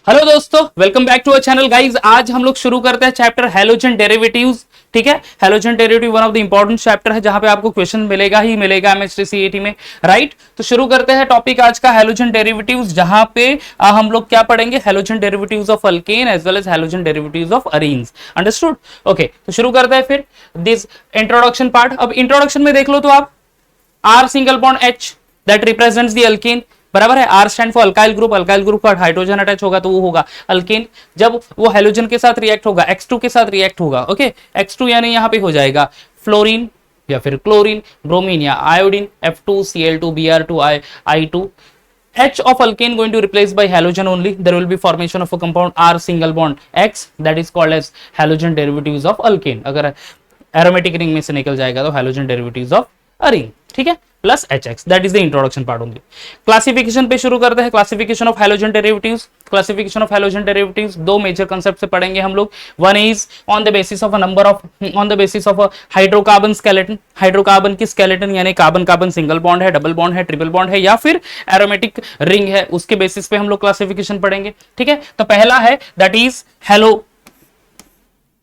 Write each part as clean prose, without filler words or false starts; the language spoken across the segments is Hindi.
हेलो दोस्तों, welcome back to our channel guys. आज हम लोग शुरू करते हैं चैप्टर हैलोजन डेरिवेटिव्स। ठीक है, halogen derivative one of the important chapter है जहां पे आपको क्वेश्चन मिलेगा ही मिलेगा एमएचटी सीईटी में, राइट। तो शुरू करते हैं टॉपिक आज का हैलोजन डेरिवेटिव्स, जहां पे हम लोग क्या पढ़ेंगे, halogen derivatives of alkane as well as halogen derivatives of arenes. Understood? Okay, तो शुरू करते हैं फिर दिस इंट्रोडक्शन पार्ट। अब इंट्रोडक्शन में देख लो तो आप R single bond H that represents the alkane, बराबर है। R stand for alkyl group, alkyl group का हाइड्रोजन अटैच होगा तो वो होगा अल्केन। जब वो हेलोजन के साथ रिएक्ट होगा, X2 के साथ रिएक्ट होगा, ओके। X2 यानी यहां पे हो जाएगा फ्लोरीन या फिर क्लोरीन, ब्रोमीन या iodine, F2Cl2 Br2 I2. H of alkane going to replace by halogen only. There will be formation of a compound R single bond X that is called as halogen derivatives of alkane. अगर एरोमेटिक रिंग में से निकल जाएगा तो halogen derivatives of अरीन, ठीक है, plus HX। That is the introduction part only. Classification पे शुरू करते हैं। Classification of halogen derivatives. Classification of halogen derivatives दो मेजर कांसेप्ट से पढ़ेंगे हम लोग। One is on the basis of a number of, on the basis of a hydrocarbon skeleton. Hydrocarbon की स्केलेटन यानी कार्बन कार्बन सिंगल बॉन्ड है, डबल बॉन्ड है, ट्रिपल बॉन्ड है या फिर एरोमेटिक रिंग है, उसके बेसिस पे हम लोग क्लासिफिकेशन पढ़ेंगे। ठीक है, तो पहला है दैट इज हेलो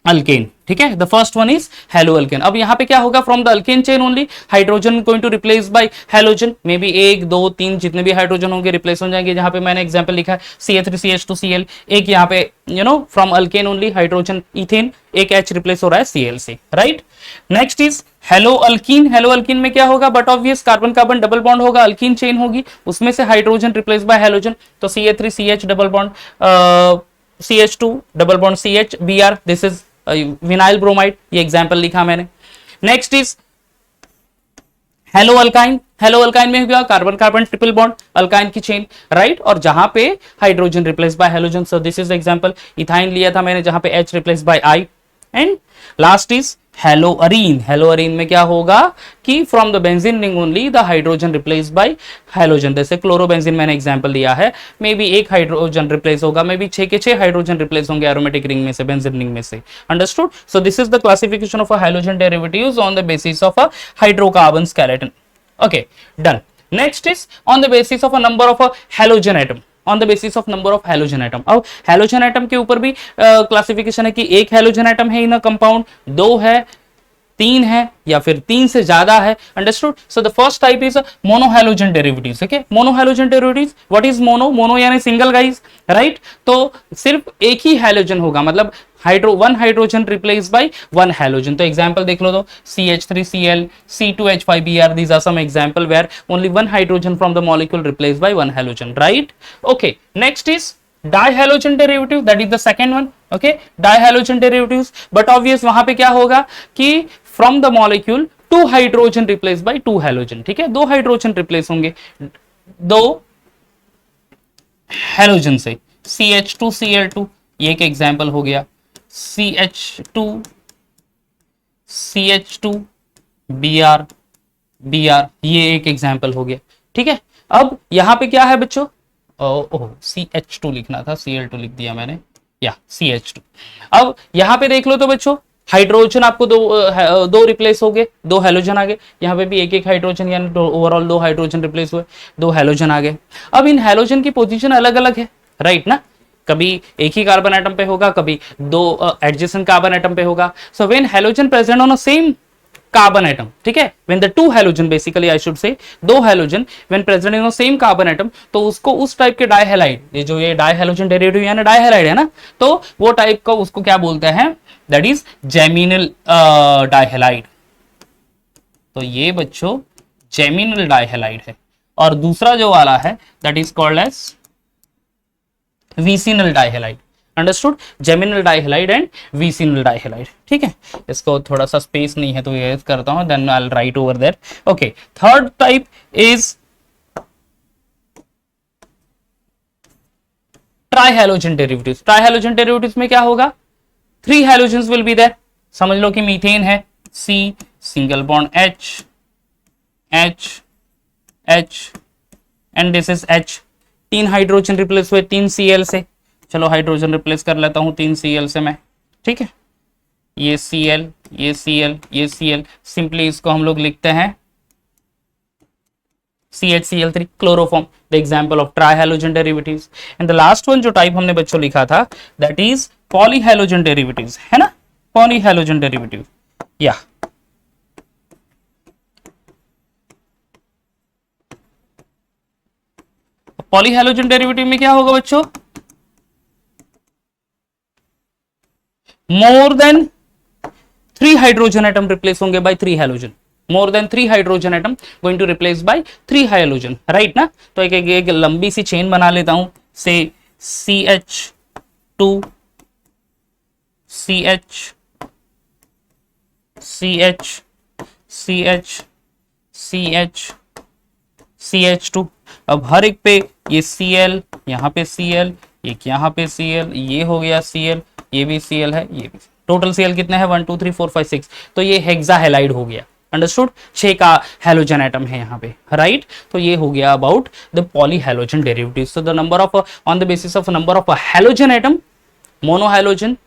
अल्केन। ठीक है, the first one is haloalkane. अब यहां पे क्या होगा, from the alkane chain only hydrogen going to replace by halogen. Maybe एक दो तीन जितने भी हाइड्रोजन होंगे रिप्लेस हो जाएंगे। जहां पे मैंने एग्जांपल लिखा है CH3CH2Cl, एक यहाँ पे from alkane only hydrogen ethane, एक H रिप्लेस हो रहा है Cl से, right. Next is hello alkyne. Hello alkyne में क्या होगा, but obvious carbon carbon double bond होगा, अल्कीन चेन होगी, उसमें से हाइड्रोजन रिप्लेस बाय हेलोजन, तो CH3CH double bond CH2 double bond CH Br, this is vinyl bromide, ये एग्जांपल लिखा मैंने। Next is hello alkyne. Hello alkyne में क्या, carbon carbon triple bond, alkyne की चेन, राइट। और जहां पे hydrogen replace by halogen, so this is example. Ethyne लिया था मैंने जहां पे H replace bye I। And last is hello Areen. Hello Areen में क्या होगा कि from the benzene ring only the hydrogen replace by halogen. जैसे क्लोरोबेंजीन मैंने एग्जांपल दिया है, मे बी एक हाइड्रोजन रिप्लेस होगा, मे बी 6 के 6 हाइड्रोजन रिप्लेस होंगे एरोमेटिक रिंग में से, बेंजीन रिंग में से। Understood? So this is the classification of a hydrogen derivatives on the basis of a hydrocarbon skeleton. Okay, done. Next is on the basis of a number of a halogen atom, on the basis of number of halogen atom. अब हैलोजन एटम के ऊपर भी क्लासिफिकेशन है कि एक हैलोजन एटम है इन अ कंपाउंड, दो है, तीन है या फिर तीन से ज्यादा है। Understood? So the first type is monohalogen derivatives. Okay, monohalogen derivatives, what is mono? Mono यानी सिंगल गाइस, राइट। तो सिर्फ एक ही हैलोजन होगा, मतलब one hydrogen replace by one halogen. तो एग्जांपल देख लो तो CH3Cl, C2H5Br, these are some example where only one hydrogen from the molecule replaced by one halogen, right? Okay, next is dihalogen derivative, that is the second one. Okay, dihalogen derivatives, but obvious वहां पे क्या होगा कि from the molecule two hydrogen replaced by two halogen। ठीक है, दो हाइड्रोजन रिप्लेस होंगे दो हैलोजन से। CH2Cl2 ये एक एग्जांपल हो गया, CH2 Br ये एक एग्जांपल हो गया। ठीक है, अब यहां पे क्या है बच्चों, ओह CH2 लिखना था, Cl2 लिख दिया मैंने, या CH2। अब यहां पे देख लो तो बच्चों हाइड्रोजन आपको दो रिप्लेस हो गए, दो हैलोजन आ गए। यहाँ पे भी एक एक हाइड्रोजन, यानी ओवरऑल दो हाइड्रोजन रिप्लेस हुए, दो हैलोजन आ गए। अब इन हैलोजन की पोजीशन अलग अलग है, राइट ना। कभी एक ही कार्बन एटम पे होगा, कभी दो एडजेसेंट कार्बन एटम पे होगा। So when halogen present on a same carbon atom, ठीक है, when the two halogen, basically I should say दो halogen when present in same carbon atom, तो उसको उस टाइप के डाइहैलाइड, ये जो ये डाइहैलोजन डेरिवेटिव यानी डाइहैलाइड है ना, तो वो टाइप का उसको क्या बोलते हैं, दैट इज जेमिनल डाइहैलाइड। तो ये बच्चों जेमिनल डाइहैलाइड है। और दूसरा जो वाला है that is called as vicinal dihalide. Understood? Geminal dihalide and vicinal dihalide. ठीक है, इसको थोड़ा सा स्पेस नहीं है तो ये करता हूं, then I will write over there. Okay, third type is trihalogen derivatives. Trihalogen derivatives में क्या होगा, 3 हैलोजेंस विल बी देयर। समझ लो कि मीथेन है, C single bond H and this is H। 3 hydrogen replace हुए 3 Cl से। चलो हाइड्रोजन रिप्लेस कर लेता हूं 3 Cl से मैं। ठीक है, ये Cl, ये Cl, ये Cl, सिंपली इसको हम लोग लिखते हैं CHCl3 chloroform, the example of trihalogen derivatives. And the last one जो टाइप हमने बच्चों लिखा था दैट इज पॉलीहैलोजन डेरिवेटिव्स, है ना, पॉलीहैलोजन डेरिवेटिव। या पॉलीहैलोजन डेरिवेटिव में क्या होगा बच्चों, more than 3 hydrogen atom replace होंगे by 3 halogen, more than 3 hydrogen atom going to replace by 3 hydrogen, right ना। तो एक लंबी सी चेन बना लेता हूं, से CH2 CH CH CH CH CH2। अब हर एक पे ये Cl, यहाँ पे Cl, एक यहाँ पे Cl, ये हो गया Cl, ये भी Cl है, ये भी। टोटल Cl कितने हैं 1 2 3 4 5 6, तो ये हेक्सा हैलाइड हो गया, अंडरस्टूड। 6 का हैलोजन एटम है यहाँ पे, राइट। तो ये हो गया about the polyhalogen derivative. So the number of, on the basis of number of halogen atom, monohalogen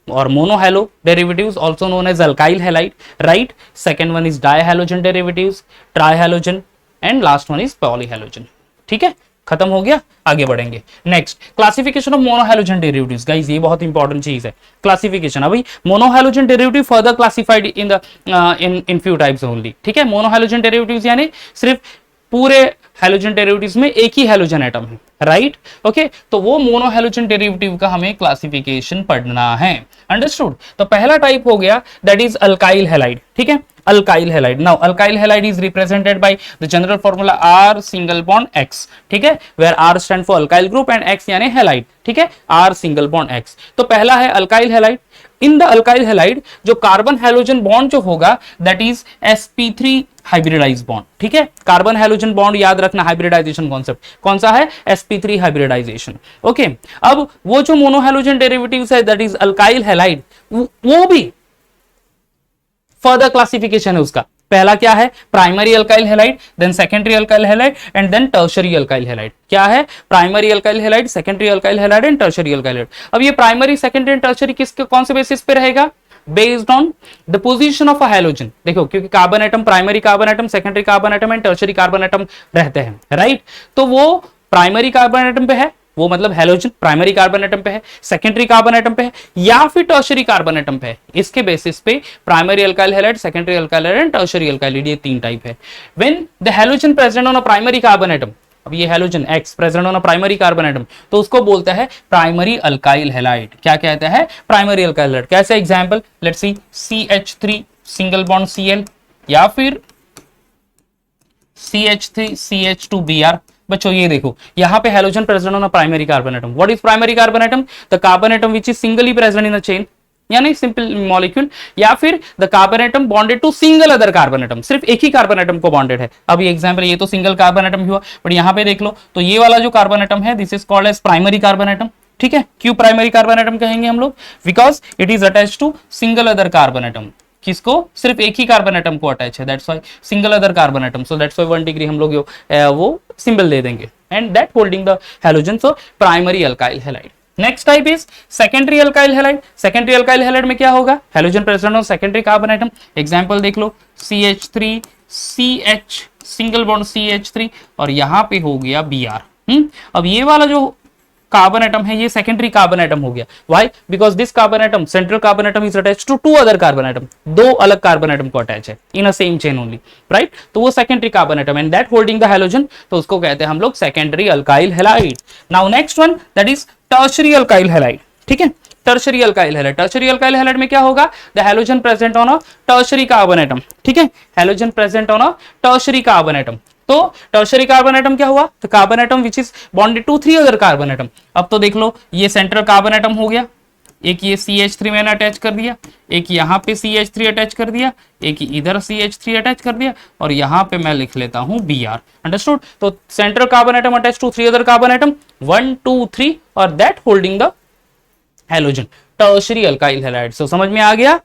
or monohalo derivatives also known as alkyl halide, right. Second one is dihalogen derivatives, trihalogen, and last one is polyhalogen। ठीक है, खत्म हो गया, आगे बढ़ेंगे। Next, classification of monohalogen derivatives. Guys ये बहुत इंपॉर्टेंट चीज है, क्लासिफिकेशन। अभी monohalogen derivative further classified in the in few types only, ठीक है। मोनोहैलोजन डेरिवेटिव्स यानी सिर्फ पूरे हैलोजन डेरिवेटिव्स में एक ही हैलोजन एटम है, राइट, ओके। तो वो मोनोहैलोजन डेरिवेटिव का हमें क्लासिफिकेशन पढ़ना है, अंडरस्टूड। तो पहला टाइप हो गया दैट इज अल्काइल हैलाइड, ठीक है, alkyl halide. Now alkyl halide is represented by the general formula R single bond X, ठीक है, where R stand for alkyl group and X यानी हैलाइड, ठीक है, R सिंगल बॉन्ड X। तो पहला है alkyl halide. In the alkyl halide जो कार्बन हैलोजन बॉन्ड जो होगा that is sp3 hybridise bond, ठीक है। कार्बन हैलोजन बॉन्ड याद रखना, हाइब्रिडाइजेशन कॉन्सेप्ट कौन सा है, sp3 हाइब्रिडाइजेशन, ओके। अब वो जो मोनोहैलोजन डेरिवेटिव्स है दैट इज अल्काइल हैलाइड, वो भी फर्दर क्लासिफिकेशन है उसका। पहला क्या है, primary alkyl halide, then secondary alkyl halide and then tertiary alkyl halide. क्या है, primary alkyl halide, secondary alkyl halide and tertiary alkyl halide. अब ये प्राइमरी, सेकेंडरी एंड टर्शरी किसके, कौन से बेसिस पे रहेगा, based on the position of a halogen. देखो क्योंकि carbon atom, primary carbon atom, secondary carbon atom and tertiary carbon atom रहते हैं, राइट। तो वो प्राइमरी कार्बन एटम पे है, वो मतलब हैलोजन प्राइमरी कार्बन एटम पे है, सेकेंडरी कार्बन एटम पे है, या फिर टर्शरी कार्बन एटम पे है। इसके बेसिस पे primary alkyl halide, secondary alkyl halide and tertiary alkyl halide, ये 3 टाइप है। When the halogen present on a primary carbon atom, अब ये halogen X present on a primary carbon atom, तो उसको बोलता है प्राइमरी अल्काइल हैलाइड। क्या कहता है, प्राइमरी अल्काइल हैलाइड। कैसे, example let's see CH3 single bond Cl, या फिर CH3 CH2Br। बच्चों ये देखो यहाँ पे halogen present on a primary carbon atom. What is primary carbon atom, the carbon atom which is singly present in a chain, यानी सिंपल मॉलिक्यूल, या फिर the carbon atom bonded to single other carbon atom, सिर्फ एक ही कार्बन एटम को बॉन्डेड है। अब ये एग्जांपल, ये तो सिंगल कार्बन एटम हुआ, बट यहाँ पे देख लो तो ये वाला जो कार्बन एटम है this is called as primary carbon atom, ठीक है। क्यों प्राइमरी कार्बन एटम कहेंगे हम लोग, because it is attached to single other carbon atom. किसको, सिर्फ एक ही कार्बन एटम को अटैच है, that's why single other carbon atom. So that's why 1 degree हम लोग वो सिंबल दे देंगे, and that holding the halogen, so primary alkyl halide. Next type is secondary alkyl halide. Secondary alkyl halide में क्या होगा, halogen present on secondary carbon atom. Example देख लो CH3 CH single bond CH3 और यहाँ पे हो गया Br। अब ये वाला जो कार्बन एटम है ये सेकेंडरी कार्बन एटम हो गया। Why, because this carbon atom, central carbon atom is attached to 2 other carbon atom, 2 अलग कार्बन एटम को अटैच है in a same chain only, right. तो वो secondary carbon atom and that holding the halogen, तो उसको कहते हैं हम लोग secondary alkyl halide. Now next one that is tertiary alkyl halide, ठीक है। Tertiary alkyl halide, tertiary alkyl halide में क्या होगा, the halogen present on a tertiary carbon atom, ठीक है, halogen present on a tertiary carbon atom. तो टर्शरी कार्बन एटम क्या हुआ, तो carbon atom which is bonded to 3 other carbon atom. अब तो देख लो ये सेंट्रल कार्बन एटम हो गया, एक ये CH3 मैंने अटैच कर दिया, एक यहाँ पे CH3 अटैच कर दिया, एक इधर CH3 अटैच कर दिया, और यहाँ पे मैं लिख लेता हूँ Br, अंडरस्टूड। तो central carbon atom attach to 3 other carbon atom, 1 2 3, और that holding the halogen, tertiary alkyl halide. So समझ में आ गया।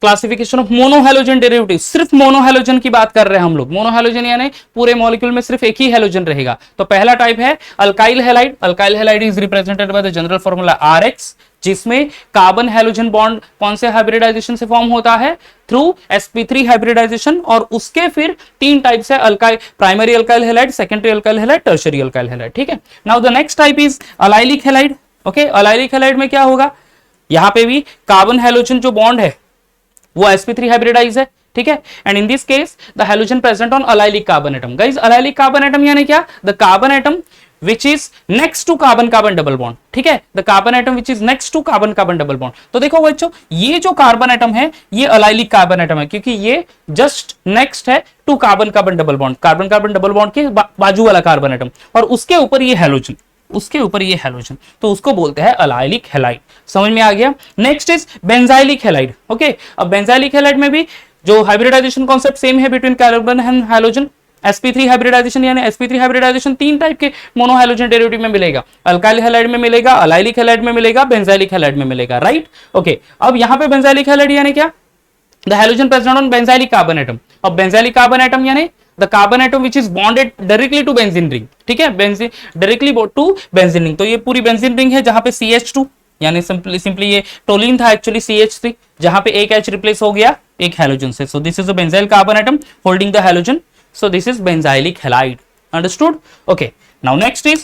क्लासिफिकेशन ऑफ मोनोहैलोजन डेरिवेटिव, सिर्फ मोनोहैलोजन की बात कर रहे हैं हम लोग। मोनोहैलोजन यानी पूरे मॉलिक्यूल में सिर्फ एक ही हैलोजन रहेगा। तो पहला टाइप है alkyl halide. Alkyl halide is represented by the general formula RX, जिसमें कार्बन हैलोजन बॉन्ड कौन से हाइब्रिडाइजेशन से फॉर्म होता है, थ्रू sp3 हाइब्रिडाइजेशन। और उसके फिर तीन टाइप है alkyl, primary alkyl halide, secondary alkyl halide, tertiary alkyl halide. ठीक है, now the next type is allylic halide. Okay, allylic halide में क्या होगा, यहां पे भी कार्बन हैलोजन जो बॉन्ड है वो sp3 हाइब्रिडाइज है। ठीक है, and in this case the halogen present on allylic carbon atom. Guys, allylic carbon atom यानी क्या, the carbon atom which is next to carbon carbon double bond. ठीक है, the carbon atom which is next to carbon carbon double bond. तो देखो बच्चों, ये जो कार्बन एटम है ये अलाइलिक कार्बन एटम है, क्योंकि ये जस्ट नेक्स्ट है to carbon carbon double bond, carbon carbon double bond के बाजू वाला कार्बन एटम, और उसके ऊपर ये हैलोजन, उसके ऊपर ये हैलोजन, तो उसको बोलते हैं अलाइलिक हैलाइड। समझ में आ गया। Next is benzylic halide. Okay, अब बेंजाइलिक हैलाइड में भी जो हाइब्रिडाइजेशन कॉन्सेप्ट सेम है between carbon and halogen. sp3 hybridization, यानी sp3 हाइब्रिडाइजेशन तीन टाइप के मोनोहैलोजन डेरिवेटिव में मिलेगा, अल्काइल हैलाइड में मिलेगा, अलाइलिक हैलाइड में मिलेगा, बेंजाइलिक हैलाइड में मिलेगा। Right, okay. अब यहां पे बेंजाइलिक हैलाइड यानी क्या, the halogen present on benzylic carbon atom. अब बेंजाइलिक कार्बन एटम यानी the carbon atom which is bonded directly to benzene ring. ठीक है, benzene directly to benzene ring. तो ये पूरी बेंजीन रिंग है जहां पे CH2 यानी सिंपली ये टोलिन था एक्चुअली CH3, जहां पे एक H रिप्लेस हो गया एक हैलोजन से। सो this is a benzyl carbon atom holding the halogen. So this is benzylic halide. Understood? Okay. Now next is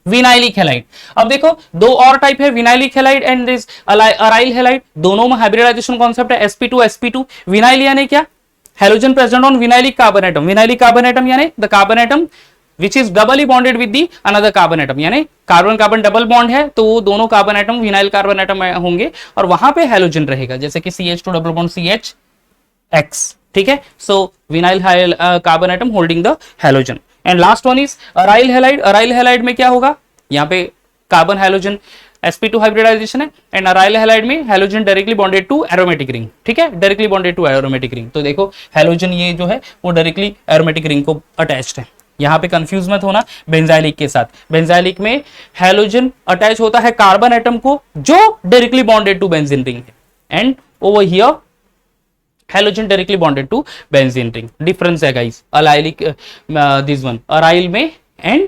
vinylic halide. अब देखो दो और टाइप है, vinylic halide and this aryl halide. दोनों में हाइब्रिडाइजेशन कॉन्सेप्ट है sp2 विनाइल यानी क्या, halogen present on vinylic carbon atom. Vinylic carbon atom यानी the carbon atom which is doubly bonded with the another carbon atom, यानी कार्बन कार्बन डबल बॉन्ड है तो वो दोनों carbon atom vinyl carbon atom होंगे और वहां पे हैलोजन रहेगा, जैसे कि CH2 डबल बॉन्ड CHX। ठीक है, so vinyl carbon atom holding the halogen. And last one is aryl halide. Aryl halide में क्या होगा, यहाँ पे कार्बन हैलोजन sp2 हाइब्रिडाइजेशन है एंड अराइल हैलाइड में halogen directly bonded to aromatic ring. ठीक है, directly bonded to aromatic ring. तो देखो हैलोजन ये जो है वो डायरेक्टली एरोमेटिक रिंग को अटैच्ड है। यहाँ पे कंफ्यूज मत होना बेंजाइलिक के साथ। बेंजाइलिक में हैलोजन अटैच होता है कार्बन एटम को जो directly bonded to benzene ring है, and over here halogen directly bonded to benzene ring. Difference है guys allylic this one aryl में एंड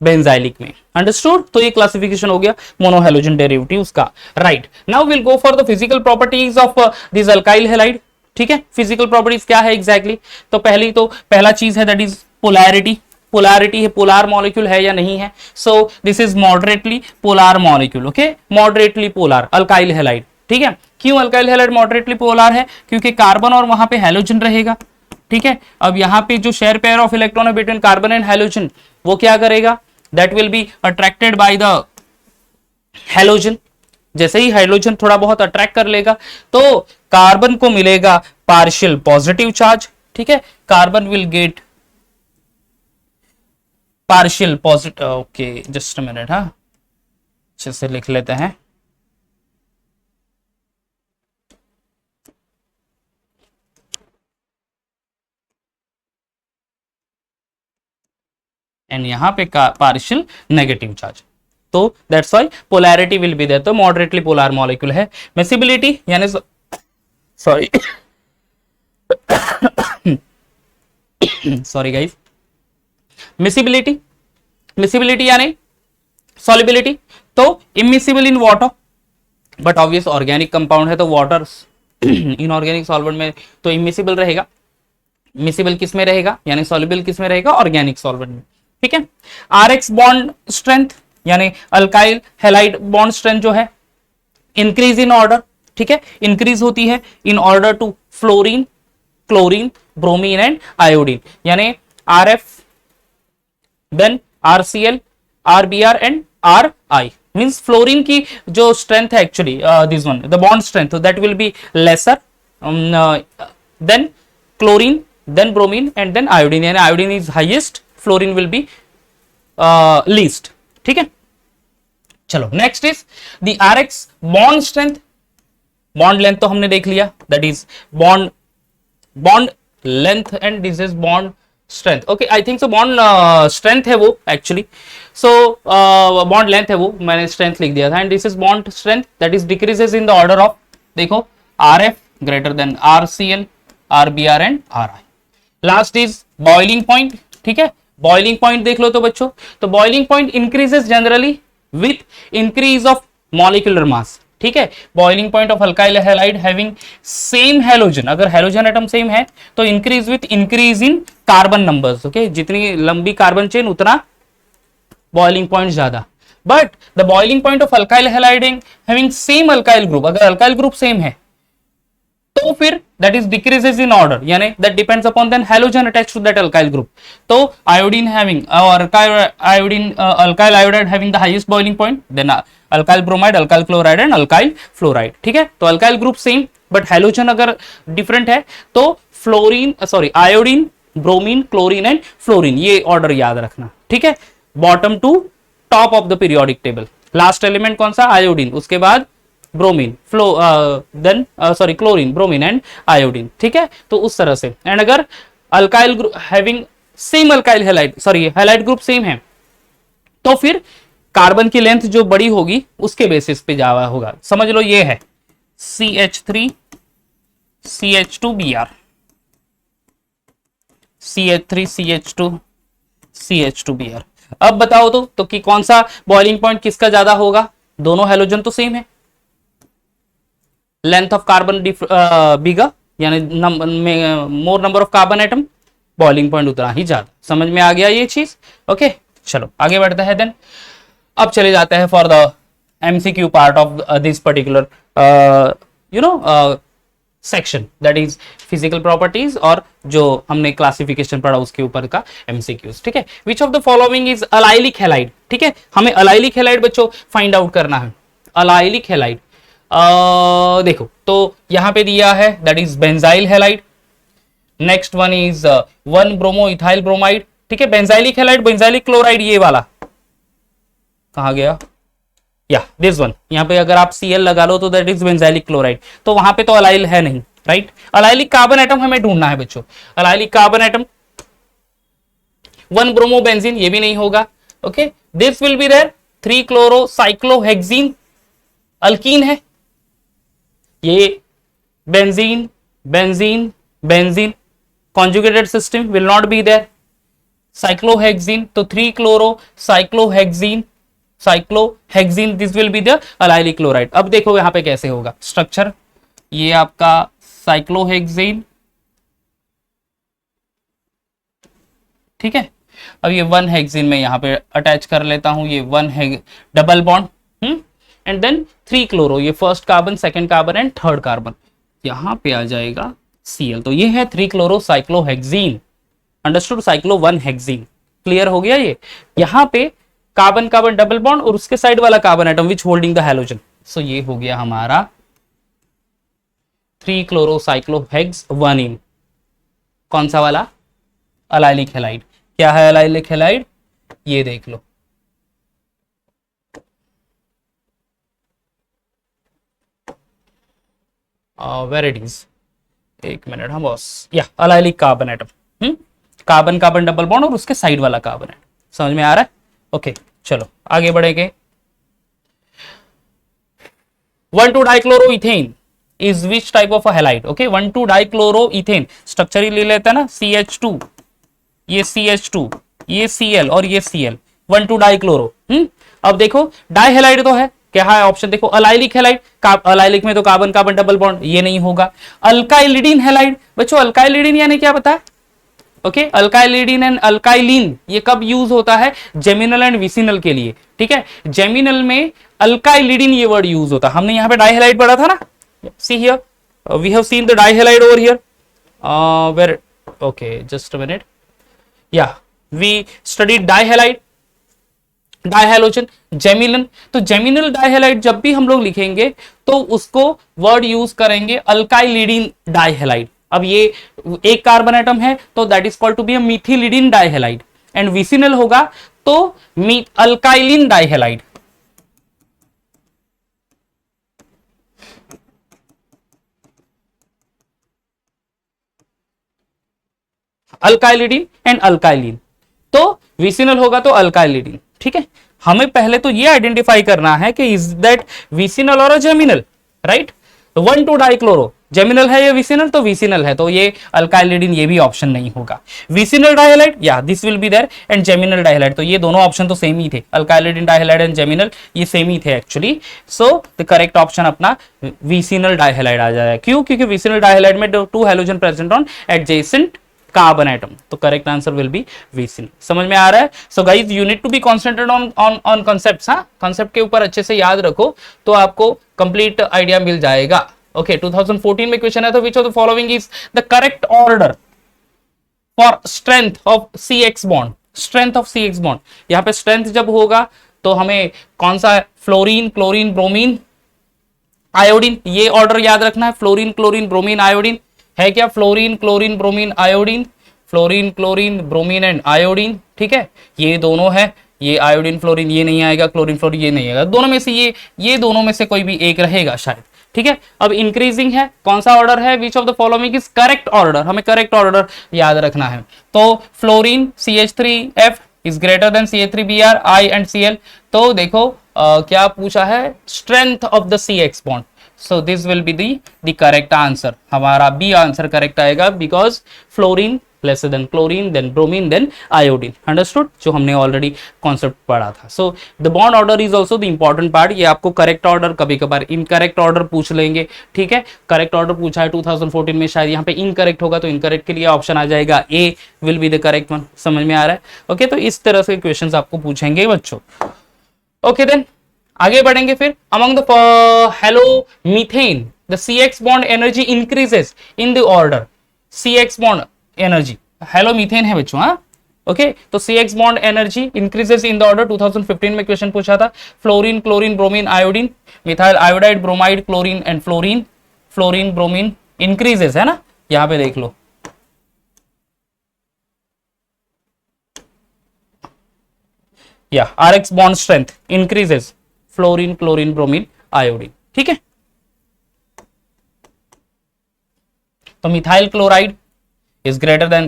बेंजाइलिक में। अंडरस्टूड? तो ये क्लासिफिकेशन हो गया मोनोहैलोजन डेरिवेटिव्स का। Right, now will go for the physical properties of this alkyl halide. ठीक है, फिजिकल प्रॉपर्टीज क्या है एग्जैक्टली तो पहला चीज है दैट इज पोलैरिटी। पोलैरिटी है, पोलार मॉलिक्यूल है या नहीं है। सो this is moderately polar molecule. Okay, moderately polar alkyl halide. ठीक है, क्यों अल्काइल हैलाइड मॉडरेटली पोलार है, क्योंकि कार्बन और वहां पे हैलोजन रहेगा। ठीक है, अब यहाँ पे जो शेयर पेयर ऑफ इलेक्ट्रॉन है बिटवीन कार्बन एंड हैलोजन वो क्या करेगा, that will be attracted by the halogen. जैसे ही हाइड्रोजन थोड़ा बहुत अट्रैक्ट कर लेगा तो कार्बन को मिलेगा पार्शियल पॉजिटिव चार्ज। ठीक है, carbon will get partial positive. Okay, just a minute, हाँ अच्छे से लिख लेते हैं। एंड यहां पे पार्शियल नेगेटिव चार्ज, तो that's why polarity will be there. तो मॉडरेटली पोलर मॉलिक्यूल है। मिसिबिलिटी यानी सॉरी सॉरी गाइस, मिसिबिलिटी यानी सॉल्युबिलिटी, तो immiscible in water, but obvious organic compound है तो वाटर इनऑर्गेनिक सॉल्वेंट में तो इमिसिबल रहेगा। मिसिबल किस में रहेगा यानी सॉल्युबल किस में रहेगा, ऑर्गेनिक सॉल्वेंट में। ठीक है, RX बॉन्ड स्ट्रेंथ यानी अल्काइल हैलाइड बॉन्ड स्ट्रेंथ जो है इंक्रीज इन ऑर्डर। ठीक है, इंक्रीज होती है in order to fluorine, chlorine, bromine and iodine, यानी RF then RCl, RBr and RI। Means fluorine की जो स्ट्रेंथ है actually this one the bond strength that will be lesser than chlorine, then bromine and then iodine, यानी iodine is highest, fluorine will be least। ठीक है, चलो next is the RX bond strength। bond length तो हमने देख लिया, that is bond length and this is bond strength। okay, I think so bond strength है वो actually, so bond length है वो, मैंने strength लिख दिया था, and this is bond strength that is decreases in the order of, देखो RF greater than RCl, RBr and RI। Last is boiling point, ठीक है। बॉइलिंग पॉइंट देख लो तो बच्चों, तो boiling point increases generally with increase of molecular mass, ठीक है। Boiling point of alkyl halide having same halogen, अगर हैलोजन एटम सेम है तो increase with increase in carbon numbers, okay. जितनी लंबी कार्बन चेन उतना बॉइलिंग पॉइंट ज्यादा। But the boiling point of alkyl halide having same alkyl group, अगर अल्काइल ग्रुप सेम है तो फिर that is decreases in order, यानी that depends upon then halogen attached to that alkyl group. तो iodine having alkyl iodide having the highest boiling point, then alkyl bromide, alkyl chloride and alkyl fluoride, ठीक है। तो alkyl group same but halogen अगर डिफरेंट है तो fluorine iodine, bromine, chlorine and fluorine, ये ऑर्डर याद रखना, ठीक है। Bottom to top of the periodic table. Last element कौन सा? आयोडीन, उसके बाद bromine, chlorine, bromine and iodine, ठीक है। तो उस तरह से। एंड अगर alkyl group having same alkyl halide group same है तो फिर कार्बन की लेंथ जो बड़ी होगी उसके बेसिस पे जावा होगा। समझ लो ये है CH3 CH2Br, CH3 CH2 CH2Br। अब बताओ तो कि कौन सा बॉइलिंग पॉइंट किसका ज्यादा होगा? दोनों हैलोजन तो सेम है, लेंथ ऑफ कार्बन बिगर, यानी मोर number of carbon atom, boiling point उतना ही ज्यादा। समझ में आ गया ये चीज? ओके, चलो आगे बढ़ते हैं। देन अब चले जाते हैं for the MCQ part of this particular section, that is physical properties, और जो हमने क्लासिफिकेशन पढ़ा उसके ऊपर का MCQs, ठीक है। विच of the following is allylic halide, ठीक है। हमें अलाइलिक हैलाइड बच्चों फाइंड आउट करना है। अलाइलिक हैलाइड देखो तो यहां पे दिया है that is benzyl halide. Next one is 1 bromo ethyl bromide, ठीक है। बेंजाइलिक हैलाइड, बेंजाइलिक क्लोराइड, ये वाला कहां गया? या दिस वन, यहां पे अगर आप Cl लगा लो तो दैट इज बेंजाइलिक क्लोराइड। तो वहां पे तो अलाइल है नहीं, राइट। अलाइलिक कार्बन एटम हमें ढूंढना है बच्चों। Allylic carbon atom 1 bromo benzene, ये भी नहीं होगा, ओके। This will be there 3 chloro cyclohexene, alkene है ये। Benzene benzene benzene, conjugated system will not be there. Cyclohexene, तो 3 chloro cyclohexene, this will be the allylic chloride। अब देखो यहां पे कैसे होगा स्ट्रक्चर। ये आपका cyclohexene, ठीक है। अब ये 1 हेक्सीन में यहां पे अटैच कर लेता हूं, ये 1 double bond, and then 3 chloro, ये first carbon, second carbon and third carbon, यहां पे आ जाएगा Cl। तो ये है 3 chloro cyclohexene, understood. Cyclo 1 hexene, clear हो गया ये। यहां पे कार्बन कार्बन डबल बॉन्ड और उसके साइड वाला carbon atom which holding the halogen. So ये हो गया हमारा 3 क्लोरो साइक्लोहेक्स 1 कौन सा वाला? Allylic halide. क्या है अलाइलिक हैलाइड? ये देख लो, वेर इट इज, एक मिनट हम बॉस, या allylic carbon atom, carbon carbon double bond और उसके साइड वाला कार्बन एटम। समझ में आ रहा है? ओके, चलो आगे बढ़ेंगे। One two dichloroethane is which type of halide? Okay, one two dichloroethane structure ही ले लेते हैं ना, CH2, ये CH2, ये Cl और ये Cl, 1,2-डाइक्लोरो। अब देखो डाई हैलाइड तो है, क्या है ऑप्शन देखो? अलाइलिक हैलाइड, अलाइलिक में तो कार्बन कार्बन डबल बॉन्ड, ये नहीं होगा। अल्काइलिडीन हैलाइड बच्चों, अल्काइलिडीन यानी क्या पता है? ओके, अल्काइलिडीन एंड अल्काइलिन ये कब यूज होता है? जेमिनल एंड विसिनल के लिए, ठीक है। जेमिनल में अल्काइलिडीन ये वर्ड यूज होता है। हमने यहाँ पे डाई हैलाइड पढ़ा था ना, see here we have seen the di halide over here, where, okay just a minute, yeah we studied di halide, dihalogen, geminal. तो जेमिनल डायहैलाइड जब भी हम लोग लिखेंगे तो उसको वर्ड यूज करेंगे अल्काइलिडीन डायहैलाइड। अब ये एक कार्बन एटम है तो that is called to be a methylidene dihalide, and vicinal होगा तो अल्काइलिन डायहैलाइड। अल्काइलिडीन एंड अल्काइलिन, तो विसिनल होगा तो अल्काइलिडीन, ठीक है। हमें पहले तो ये आइडेंटिफाई करना है कि इज दैट विसिनल और जेमिनल, राइट। 1,2-डाइक्लोरो, जेमिनल है या विसिनल, तो विसिनल है, तो ये अल्काइलिडीन ये भी ऑप्शन नहीं होगा। Vicinal dihalide, yeah this will be there, and geminal dihalide, तो ये दोनों ऑप्शन तो सेम ही थे, अल्काइलिडीन डाइहैलाइड एंड जेमिनल ये सेम ही थे actually. So the correct option अपना विसिनल डाइहैलाइड आ जाएगा। क्यों? क्योंकि विसिनल डाइहैलाइड में 2 halogen present on adjacent carbon atom, तो correct answer will be vicinal. समझ में आ रहा है? So guys you need to be concentrated on concepts. हाँ, कॉन्सेप्ट के ऊपर अच्छे से याद रखो तो आपको कंप्लीट आइडिया मिल जाएगा। ओके, 2014 में क्वेश्चन है, तो विच of the following is the correct order for strength of CX bond. Strength of CX bond, यहां पे स्ट्रेंथ जब होगा तो हमें कौन सा, फ्लोरीन, क्लोरीन, ब्रोमीन, आयोडीन, ये ऑर्डर याद रखना है। फ्लोरीन, क्लोरीन, ब्रोमीन, आयोडीन है क्या? Fluorine, chlorine, bromine, iodine, fluorine, chlorine, bromine and iodine, ठीक है, ये दोनों है। ये आयोडीन फ्लोरीन ये नहीं आएगा, क्लोरीन फ्लोरीन ये नहीं आएगा, दोनों में से ये दोनों में से कोई भी एक रहेगा शायद, ठीक है। अब इंक्रीजिंग है, कौन सा ऑर्डर है? विच of the following is correct order, हमें करेक्ट ऑर्डर याद रखना है। तो fluorine CH3F is greater than CH3Br, I and Cl। तो देखो क्या पूछा है? Strength of the CX bond, so this will be the correct answer। हमारा बी आंसर करेक्ट आएगा, because fluorine lesser than chlorine, then bromine, then iodine। Understood? जो हमने ऑलरेडी कॉन्सेप्ट पढ़ा था। So the bond order is also the important part। ये आपको करेक्ट ऑर्डर, कभी कभार इनकरेक्ट ऑर्डर पूछ लेंगे, ठीक है। करेक्ट ऑर्डर पूछा है 2014 में, शायद यहाँ पे इनकरेक्ट होगा, तो इनकरेक्ट के लिए ऑप्शन आ जाएगा A will be the correct one. समझ में आ रहा है? ओके, तो इस तरह से क्वेश्चंस आपको पूछेंगे बच्चों। ओके देन आगे बढ़ेंगे फिर। Among the hello methane the CX bond energy increases in the order. CX bond energy, hello methane है बच्चों, हाँ ओके, तो CX bond energy increases in the order. 2015 में क्वेश्चन पूछा था। Fluorine, chlorine, bromine, iodine, methyl iodide, bromide, chlorine and fluorine, fluorine, bromine increases है ना, यहां पे देख लो। या RX bond strength increases, fluorine, chlorine, bromine, iodine, ठीक है। तो methyl chloride is greater than,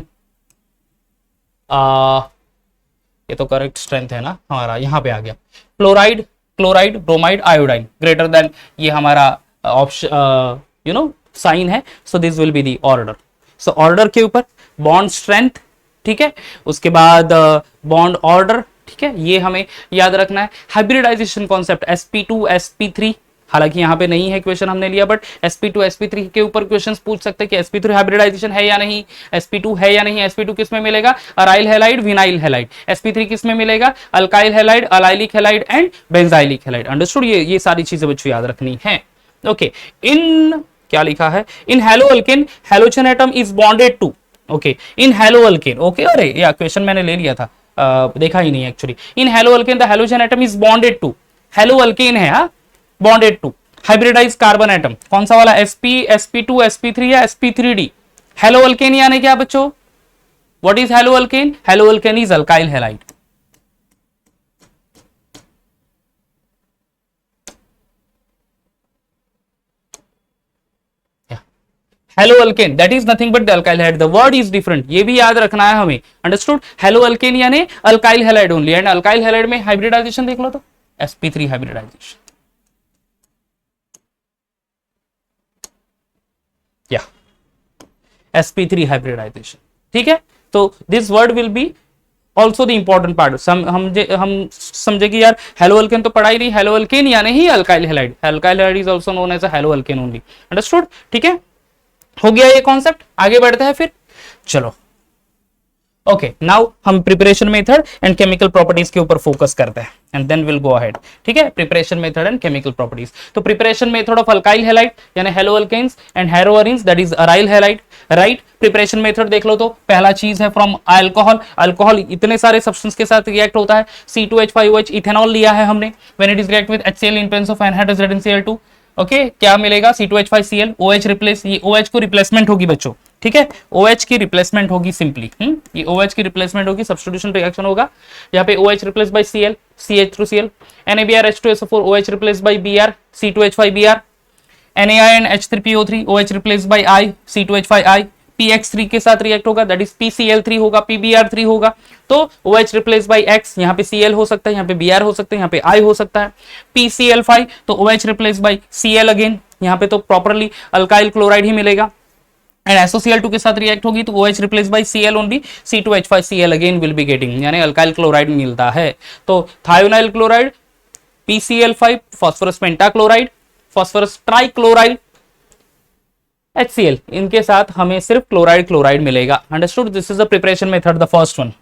ये तो करेक्ट स्ट्रेंथ है ना हमारा, यहां पे आ गया। Fluoride, chloride, bromide, iodine greater than, ये हमारा ऑप्शन यू नो साइन है। So this will be the order. So order के ऊपर बॉन्ड स्ट्रेंथ, ठीक है, उसके बाद बॉन्ड ऑर्डर, ठीक है, ये हमें याद रखना है। हाइब्रिडाइजेशन कॉन्सेप्ट sp2 sp3, हालांकि यहाँ पे नहीं है क्वेश्चन हमने लिया, बट sp2 sp3 के ऊपर क्वेश्चंस पूछ सकते हैं कि sp3 हाइब्रिडाइजेशन है या नहीं, sp2 है या नहीं। sp2 किस में मिलेगा? Aryl halide, vinyl halide. sp3 किस में मिलेगा? Alkyl halide, allylic halide and benzylic halide. Understood? ये सारी चीजें बच्चों याद रखनी है। ओके, इन क्या लिखा है? In haloalkane halogen atom is bonded to, okay, in haloalkane, okay, अरे या क्वेश्चन मैंने ले लिया था, देखा ही नहीं actually. In haloalkane the halogen atom is bonded to, haloalkane है, हाँ, bonded to hybridize carbon atom, कौन सा वाला? sp, sp2, sp3 या sp3d। हैलोअल्केन यानी क्या बच्चों? What is haloalkane? Haloalkane is alkyl halide. Haloalkane that is nothing but the alkyl halide, the word is different, ये भी याद रखना है हमें। अंडरस्टूड? हैलोअल्केन यानी alkyl halide only, and alkyl halide में हाइब्रिडाइजेशन देख लो तो sp3 हाइब्रिडाइजेशन, या sp3 हाइब्रिडाइजेशन, ठीक है। तो this word will be also the important part. हम समझे कि यार हैलोअल्केन तो पढ़ा ही नहीं, हैलोअल्केन यानी ही alkyl halide, alkyl halide is also known as a haloalkane only. Understood? ठीक है, हो गया ये कॉन्सेप्ट। आगे बढ़ते हैं फिर, चलो। ओके, नाउ हम preparation method and chemical properties के ऊपर फोकस करते हैं, and then will go ahead, ठीक है। Preparation method and chemical properties. तो preparation method of alkyl halide यानी haloalkanes and haloarenes, that is aryl halide, right. Preparation method देख लो तो पहला चीज है फ्रॉम अल्कोहल। अल्कोहल इतने सारे सब्सटेंस के साथ रिएक्ट होता है। C2H5OH इथेनॉल लिया है हमने, when it is react with HCl in presence of anhydrous ZnCl2, okay, क्या मिलेगा? C2H5Cl, OH रिप्लेस, ये OH को रिप्लेसमेंट होगी बच्चों, ठीक है, OH की रिप्लेसमेंट होगी सिंपली, ये OH की रिप्लेसमेंट होगी, सब्स्टिट्यूशन रिएक्शन होगा। यहाँ पे OH replace by Cl, CH through Cl, NaBrH2SO4, OH replace by Br, C2H5Br, NaI and H3PO3, OH replace bye I, C2H5I, PX3 के साथ रिएक्ट होगा, दैट इज PCl3 होगा, PBr3 होगा। तो OH रिप्लेस बाय X, यहाँ पे Cl हो सकता है, यहाँ पे Br हो सकता है, यहाँ पे I हो सकता है। PCl5, तो OH replace by Cl again, यहाँ पे तो प्रॉपरली अल्काइल क्लोराइड ही मिलेगा। एंड SOCl2 के साथ रिएक्ट होगी तो OH replace by Cl only, C2H5Cl again will be getting, यानी अल्काइल क्लोराइड मिलता है। तो thionyl chloride, PCl5, phosphorus pentachloride, phosphorus trichloride, HCl, इनके साथ हमें सिर्फ क्लोराइड क्लोराइड मिलेगा। Understood? This is the preparation method, the first one.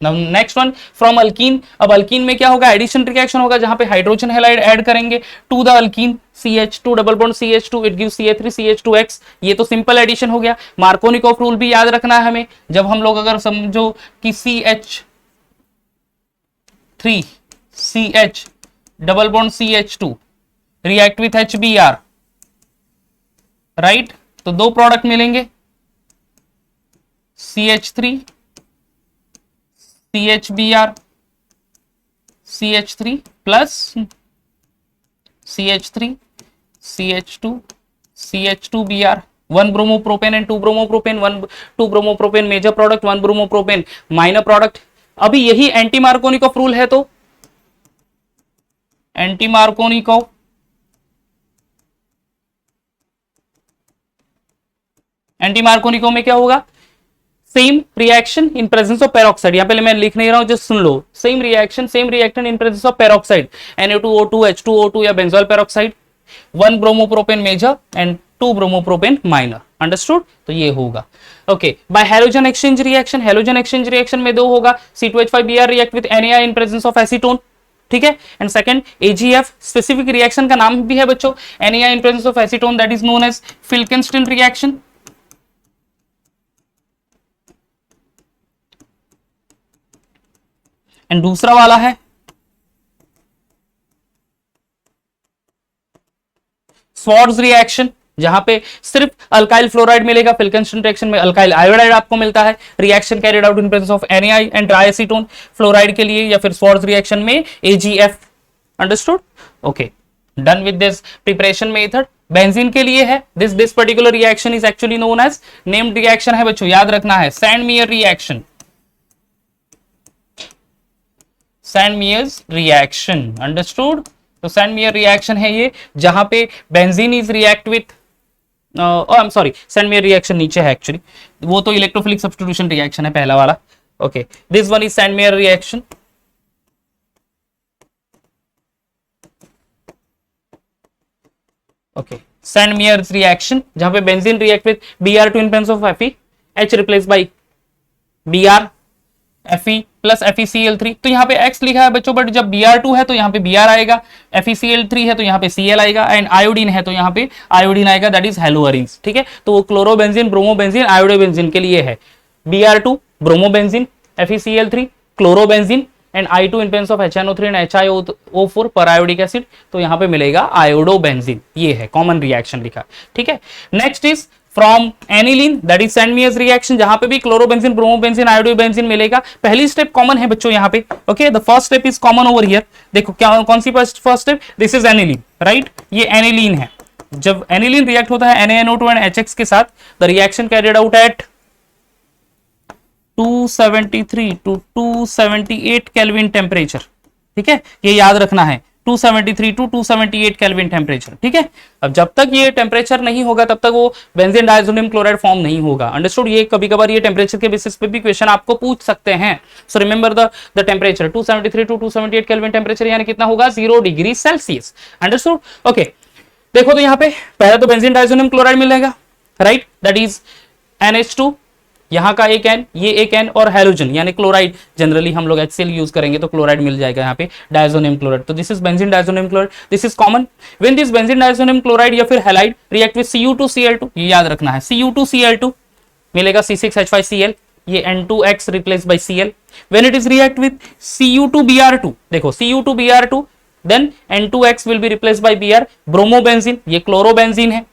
Now next one from alkene. अब अल्कीन में क्या होगा, एडिशन रिएक्शन होगा जहां पे हाइड्रोजन हैलाइड ऐड करेंगे to the alkene, CH2 double bond CH2, it gives CH3CH2X। ये तो सिंपल एडिशन हो गया। मार्कोनिकॉफ रूल भी याद रखना है हमें, जब हम लोग अगर समझो कि CH3CH double bond CH2 react with HBr, right, तो दो प्रोडक्ट मिलेंगे, CH3 CHBr, CH3 plus CH3 CH2 CH2Br, 1 bromopropane and 2 bromopropane, 2 bromopropane major product, 1 bromopropane minor product. अभी यही एंटी मार्कोनिकॉफ रूल है, तो एंटी मार्कोनिकॉफ में क्या होगा, same reaction in presence of peroxide, यहां पे मैं लिख नहीं रहा हूं, जस्ट सुन लो, same reaction same reactant in presence of peroxide, Na2O2 H2O2 या benzoyl peroxide, 1 bromopropane major and 2 bromopropane minor. Understood? तो ये होगा। Okay, by halogen exchange reaction, halogen exchange reaction में दो होगा, C2H5Br react with NaI in presence of acetone, ठीक है। And second AgF, specific reaction का नाम भी है बच्चों, NaI in presence of acetone, that is known as Finkelstein reaction. And दूसरा वाला है स्वॉर्ड्स रिएक्शन, जहां पे सिर्फ अल्काइल फ्लोराइड मिलेगा, फिल्केंस्टीन रिएक्शन में अल्काइल आयोडाइड आपको मिलता है। Reaction carried out in presence of NaI and dry acetone, fluoride के लिए या फिर स्वॉर्ड्स रिएक्शन में AgF। Understood? Okay, done with this preparation method. Benzene के लिए है, this particular reaction is actually known as, named reaction है बच्चों, याद रखना है, Sandmeyer reaction, Sandmeyer's reaction. Understood? तो सैंडमियर रिएक्शन है ये, जहां पे benzene is react with, I am sorry, Sandmeyer reaction नीचे है एक्चुअली, वो तो इलेक्ट्रोफिलिक सब्स्टिट्यूशन रिएक्शन है पहला वाला। Okay, this one is Sandmeyer reaction. Okay, Sandmeyer reaction जहां पे benzene react with Br2 in presence of Fe, H replace by Br, Fe plus FeCl3। तो यहाँ पे X लिखा है बच्चों, बट जब Br2 है तो यहाँ पे Br आएगा, FeCl3 है तो यहाँ पे Cl आएगा, एंड आयोडीन है तो यहाँ पे आयोडीन आएगा, दैट इज हेलोअरीन्स, ठीक है। तो वो क्लोरोबेंजीन, ब्रोमोबेंजीन, आयोडोबेंजीन के लिए है, Br2 bromobenzene, FeCl3 chlorobenzene, and I2 in presence of HNO3 and HiO4 पर आयोडिक एसिड, तो यहाँ पे मिलेगा आयोडोबेंजीन। ये है कॉमन रिएक्शन लिखा, ठीक है। Next is from aniline, that is Sandmeyer's reaction, जहां पे भी क्लोरोबेंजीन, ब्रोमोबेंजीन, आयोडोबेंजीन मिलेगा। पहली स्टेप कॉमन है बच्चों यहाँ पे, okay, the first step is common over here. देखो क्या, कौन सी first step, this is aniline, right, ये एनिलीन है। जब एनिलीन रिएक्ट होता है NaNO2 एंड HX के साथ, the reaction carried out at 273 to 278 kelvin temperature, ठीक है, ये याद रखना है, 273 टू 278 केल्विन टेम्परेचर, ठीक है। अब जब तक ये टेम्परेचर नहीं होगा तब तक वो बेंजीन डायज़ोनियम क्लोराइड फॉर्म नहीं होगा। अंडरस्टूड? ये कभी कभार ये टेम्परेचर के बेसिस पे भी क्वेश्चन आपको पूछ सकते हैं। So remember the temperature, 273 to 278 kelvin temperature, यानी कितना होगा, 0 डिग्री सेल्सियस। अंडरस्टूड? ओके, देखो तो यहाँ पे पहले तो बेंजीन डायज़ोनियम क्लोराइड मिलेगा, राइट, दैट इज NH2, यहाँ का एक N, ये एक N, और हैलोजन यानी क्लोराइड, जनरली हम लोग HCl यूज करेंगे तो क्लोराइड मिल जाएगा यहाँ पे, डायज़ोनियम क्लोराइड। तो this is benzene diazonium chloride, this is common. When this benzene diazonium chloride या फिर हैलाइड रिएक्ट विद Cu2Cl2, ये याद रखना है, Cu2Cl2 मिलेगा C6H5Cl, ये N2X replace by Cl। When it is react with Cu2Br2, देखो Cu2Br2, then N2X will be replace by Br, bromobenzene, ये क्लोरोबेंजीन है,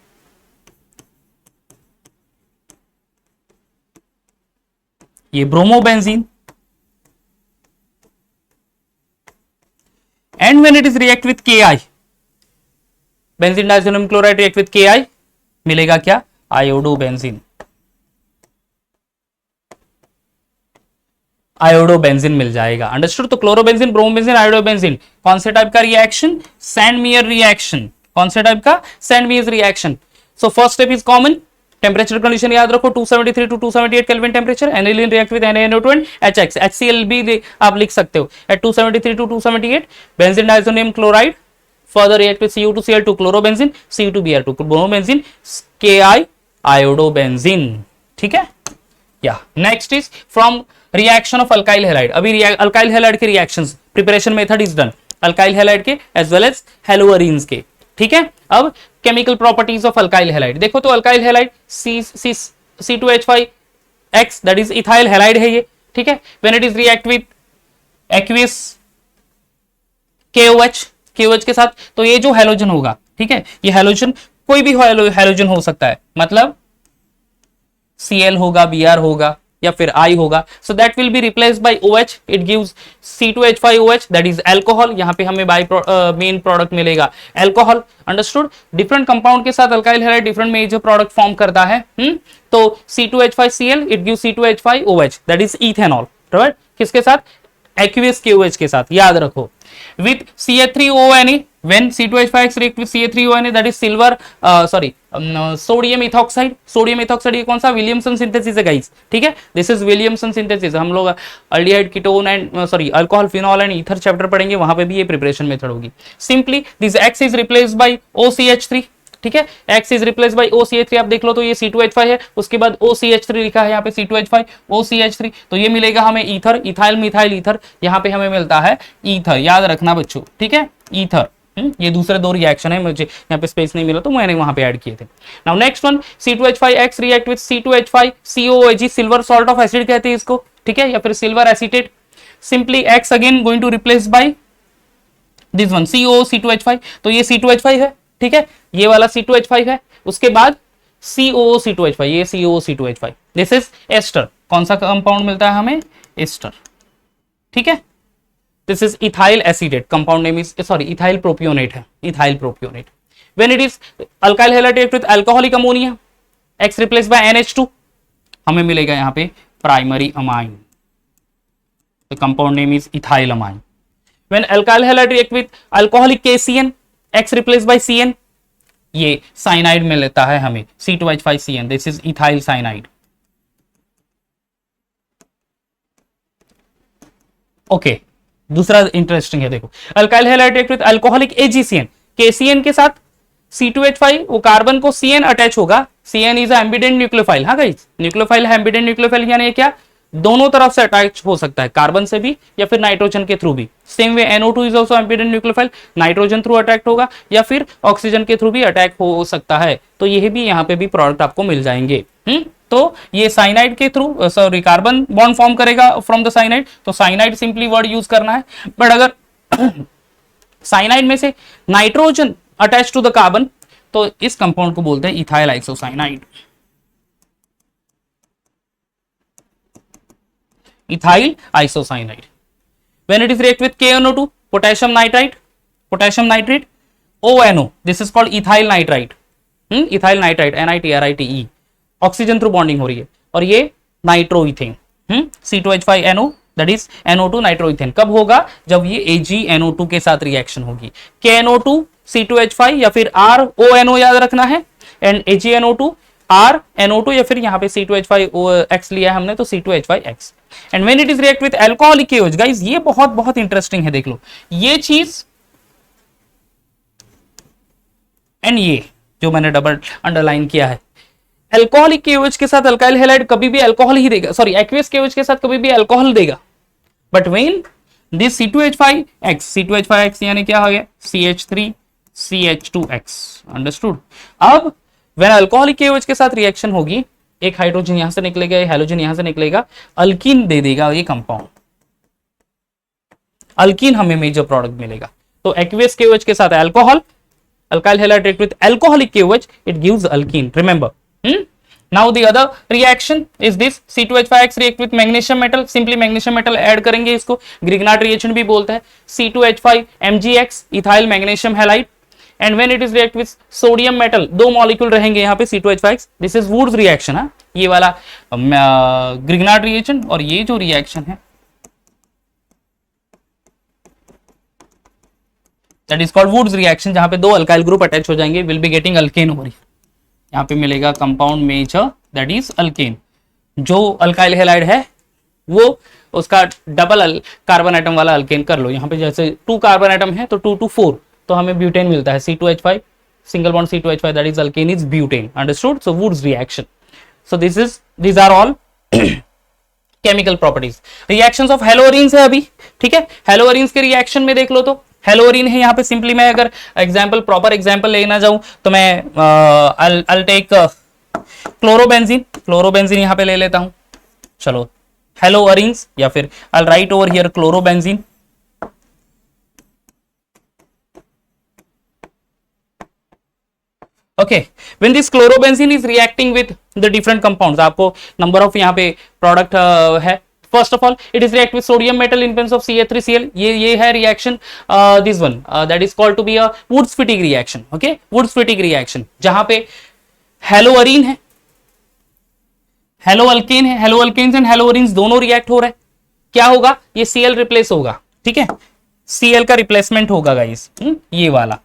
ये bromobenzene, and when it is react with Ki, benzene diazonium chloride react with Ki, मिलेगा क्या, आयोडोबेंजीन, आयोडोबेंजीन मिल जाएगा। अंडरस्टूड? तो क्लोरोबेंजीन, ब्रोमोबेंजीन, आयोडोबेंजीन, कौन से टाइप का रिएक्शन, सैंडमियर रिएक्शन, कौन से टाइप का? Sand base reaction. So first step is common, temperature condition याद रखो 273 to 278 kelvin temperature, aniline react with NaNO2 and HX, HCl भी आप लिख सकते हो at 273 to 278, benzene diazonium chloride further react with Cu2Cl2 chlorobenzene, Cu2Br2 bromobenzene, Ki iodobenzene, ठीक है। या next is from reaction of alkyl halide. अभी अल्काइल हैलाइड के reactions preparation method is done, alkyl halide के एज वेल एज हेलोअरीन्स के, ठीक है। अब chemical properties of alkyl halide देखो तो alkyl halide C2H5X that is ethyl halide है ये, ठीक है। When it is react with aqueous KOH के साथ, तो ये जो हैलोजन होगा, ठीक है, ये हैलोजन कोई भी हैलोजन हो सकता है, मतलब Cl होगा, Br होगा या फिर I होगा, so that will be replaced by OH, it gives C2H5OH that is alcohol. यहां पे हमें बाय मेन प्रोडक्ट मिलेगा अल्कोहल, अंडरस्टूड। डिफरेंट कंपाउंड के साथ alkyl halide different major product form करता है, तो C2H5Cl it gives C2H5OH that is ethanol, right. किसके साथ? एक्वियस KOH के साथ, याद रखो। with CH3ONA, when C2H5X react with CH3ONA that is silver sodium ethoxide. Sodium ethoxide ये कौन सा? विलियमसन सिंथेसिस है गाइस, ठीक है, दिस इज विलियमसन सिंथेसिस। हम लोग aldehyde ketone and alcohol phenol and ether chapter पढ़ेंगे, वहां पे भी ये प्रिपरेशन मेथड होगी। Simply this X is replaced by OCH3, ठीक है, X is replace by OCH3। आप देख लो तो ये C2H5 है, उसके बाद OCH3 लिखा है यहाँ पे, C2H5 OCH3, तो ये मिलेगा हमें ईथर, इथाइल मिथाइल ईथर, यहाँ पे हमें मिलता है ईथर, याद रखना बच्चों, ठीक है, ईथर। ये दूसरे दो रिएक्शन है, मुझे यहाँ पे स्पेस नहीं मिला तो मैंने वहां पे ऐड किए थे। Now next one, C2H5X react with C2H5COOG, silver salt of acid कहते हैं इसको, ठीक है, या फिर silver acetate. Simply X again going to replace by this one COO-C2H5, तो ये C2H5 है, ठीक है, ये वाला C2H5 है, उसके बाद COO-C2H5, ये COO-C2H5, दिस इज एस्टर। कौन सा कंपाउंड मिलता है हमें? एस्टर, ठीक है। This is ethyl acetate, compound name is ethyl propionate है, ethyl propionate. When it is alkyl halide react with alcoholic ammonia, X replace by NH2, हमें मिलेगा यहाँ पे primary amine, the compound name is ethyl amine. When alkyl halide react with alcoholic KCN, X replace by CN, ये साइनाइड में लेता है हमें C2H5CN, this is ethyl cyanide. Okay, दूसरा इंटरेस्टिंग है, देखो alkyl halide react with alcoholic AgCN, KCN के साथ C2H5, वो कार्बन को CN अटैच होगा, CN इज एम्बिडेंट न्यूक्लियोफाइल। हाँ गाइस, न्यूक्लियोफाइल है, एम्बिडेंट न्यूक्लियोफाइल यानी क्या? दोनों तरफ से अटैच हो सकता है, कार्बन से भी या फिर नाइट्रोजन के थ्रू भी। Same way NO2 is also ambient nucleophile, nitrogen through attack होगा या फिर ऑक्सीजन के थ्रू भी अटैक हो सकता है, तो यह भी यहाँ पे भी प्रोडक्ट आपको मिल जाएंगे। तो ये साइनाइड के थ्रू कार्बन बॉन्ड फॉर्म करेगा फ्रॉम द साइनाइड, तो साइनाइड सिंपली वर्ड यूज करना है। बट अगर साइनाइड में से nitrogen attach to the carbon, तो इस कंपाउंड को बोलते हैं ethyl isocyanide, ethyl isocyanide. When it is react with KNO2, potassium nitrite, ONO, this is called ethyl nitrite, ethyl nitrite, NiTrite, oxygen through bonding हो रही है, और ये nitroethane, C2H5NO that is NO2 nitroethane. कब होगा? जब ये AgNO2 के साथ रिएक्शन होगी, KNO2 C2H5 या फिर RONO याद रखना है, एंड AgNO2 RNO2 या फिर यहाँ पे C2H5X लिया है हमने, तो C2H5X। And when it is react with alcoholic KOH, guys ये बहुत बहुत इंटरेस्टिंग है, देख लो ये चीज, एंड ये जो मैंने डबल अंडरलाइन किया है, अल्कोहलिक KOH के साथ अल्काइल हैलाइड कभी भी अल्कोहल ही देगा, एक्वियस KOH के साथ कभी भी अल्कोहल देगा। बट व्हेन दिस C2H5X यानी क्या हो गया? CH3CH2X, understood. अब व्हेन अल्कोहलिक KOH के साथ रिएक्शन होगी, एक हाइड्रोजन यहां से निकलेगा, एक हैलोजन यहां से निकलेगा, अल्कीन दे देगा ये कंपाउंड, अल्कीन हमें मेजर प्रोडक्ट मिलेगा। तो एक्वियस KOH के साथ alcohol, alkyl halide react with alcoholic KOH, it gives alkyne, remember. Now the other reaction is this C2H5X react with magnesium metal, simply magnesium metal add करेंगे, इसको ग्रिग्नार्ड रिएक्शन भी बोलते हैं। C2H5MgX, ethyl magnesium halide, and when it is react with sodium metal, दो मॉलिक्यूल रहेंगे यहाँ पे C2H5X, this is Wurtz reaction है, ये वाला ग्रिग्नार्ड रिएक्शन, और ये जो रिएक्शन है that is called Wurtz reaction, जहां पे दो अल्काइल ग्रुप अटैच हो जाएंगे, will be getting alkane over here. यहाँ पे मिलेगा compound major that is alkane. जो अल्काइल हैलाइड है वो उसका डबल कार्बन एटम वाला अल्केन कर लो। यहाँ पे जैसे 2 कार्बन एटम है तो 2 to 4 तो हमें ब्यूटेन मिलता है, C2H5 single bond C2H5 that is alkane is butane, understood? So Woods reaction, so these are all chemical properties। reactions of haloarenes है अभी, ठीक है। haloarenes के reaction में देख लो तो हेलोरीन है यहाँ पे, सिंपली मैं अगर एग्जांपल प्रॉपर एग्जांपल लेना जाऊं तो मैं I'll take क्लोरोबेंजीन यहाँ पे ले लेता हूं। चलो हेलोअरीन्स, या फिर I'll write over here chlorobenzene. Okay, when this chlorobenzene is reacting with the different compounds, आपको number of यहाँ पे product है। First of all, it is react with sodium metal in presence of CH3Cl। ये है reaction, this one that is called to be a Woods-Fittig reaction। Okay, Woods-Fittig reaction, जहाँ पे हेलोअरीन है, हेलोअल्केन है, हेलोअल्केन्स एंड हेलोअरीन्स दोनों रिएक्ट हो रहे हैं। क्या होगा, ये Cl रिप्लेस होगा, ठीक है। Cl का रिप्लेसमेंट होगा गाइस, ये वाला,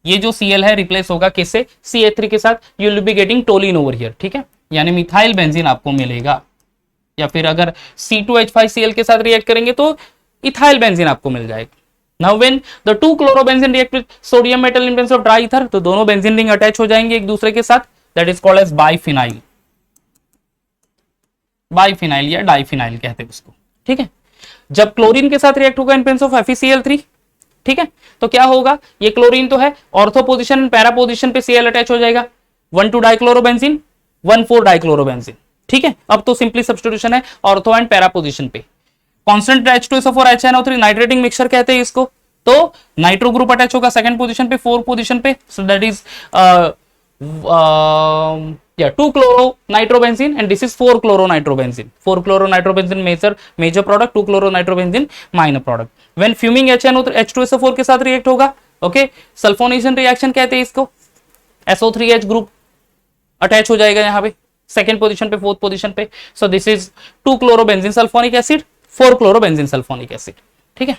ये जो Cl है रिप्लेस होगा किससे, CH3 के साथ। You will be getting toluene over here, ठीक है, यानी मिथाइल बेंजीन आपको मिलेगा। या फिर अगर C2H5Cl के साथ रिएक्ट करेंगे तो इथाइल बेंजीन आपको मिल जाएगा। Now when the 2 chlorobenzene react with sodium metal in presence of dry ether, तो दोनों बेंजीन रिंग अटैच हो जाएंगे एक दूसरे के साथ, that is called as biphenyl. Biphenyl या डाइफिनाइल कहते हैं उसको, ठीक है। जब क्लोरीन के साथ रिएक्ट होगा इन प्रेजेंस ऑफ FeCl3, ठीक है, तो क्या होगा, ये क्लोरीन तो है, ortho position and para position पे Cl अटैच हो जाएगा, 1 डाइक्लोरोबेंजीन 1,4 डाइक्लोरोबेंजीन, ठीक है। अब तो सिंपली सब्स्टिट्यूशन है ऑर्थो एंड पैरा पोजीशन पे। Constant H2SO4 HNO3 nitrating mixture कहते हैं इसको, तो नाइट्रो ग्रुप अटैच होगा सेकंड पोजीशन पे, 4 पोजीशन पे, so that is 2 chloro nitrobenzene and this is 4 chloro nitrobenzene। 4 chloro nitrobenzene major product, 2 chloro nitrobenzene minor product। when fuming H2SO4 के साथ रिएक्ट होगा, ओके, सल्फोनेशन रिएक्शन कहते हैं इसको, SO3H ग्रुप अटैच हो जाएगा यहाँ पे सेकंड पोजीशन पे, 4th पोजीशन पे, सो this is 2 chlorobenzene sulphonic acid, 4 chlorobenzene sulphonic acid, ठीक है।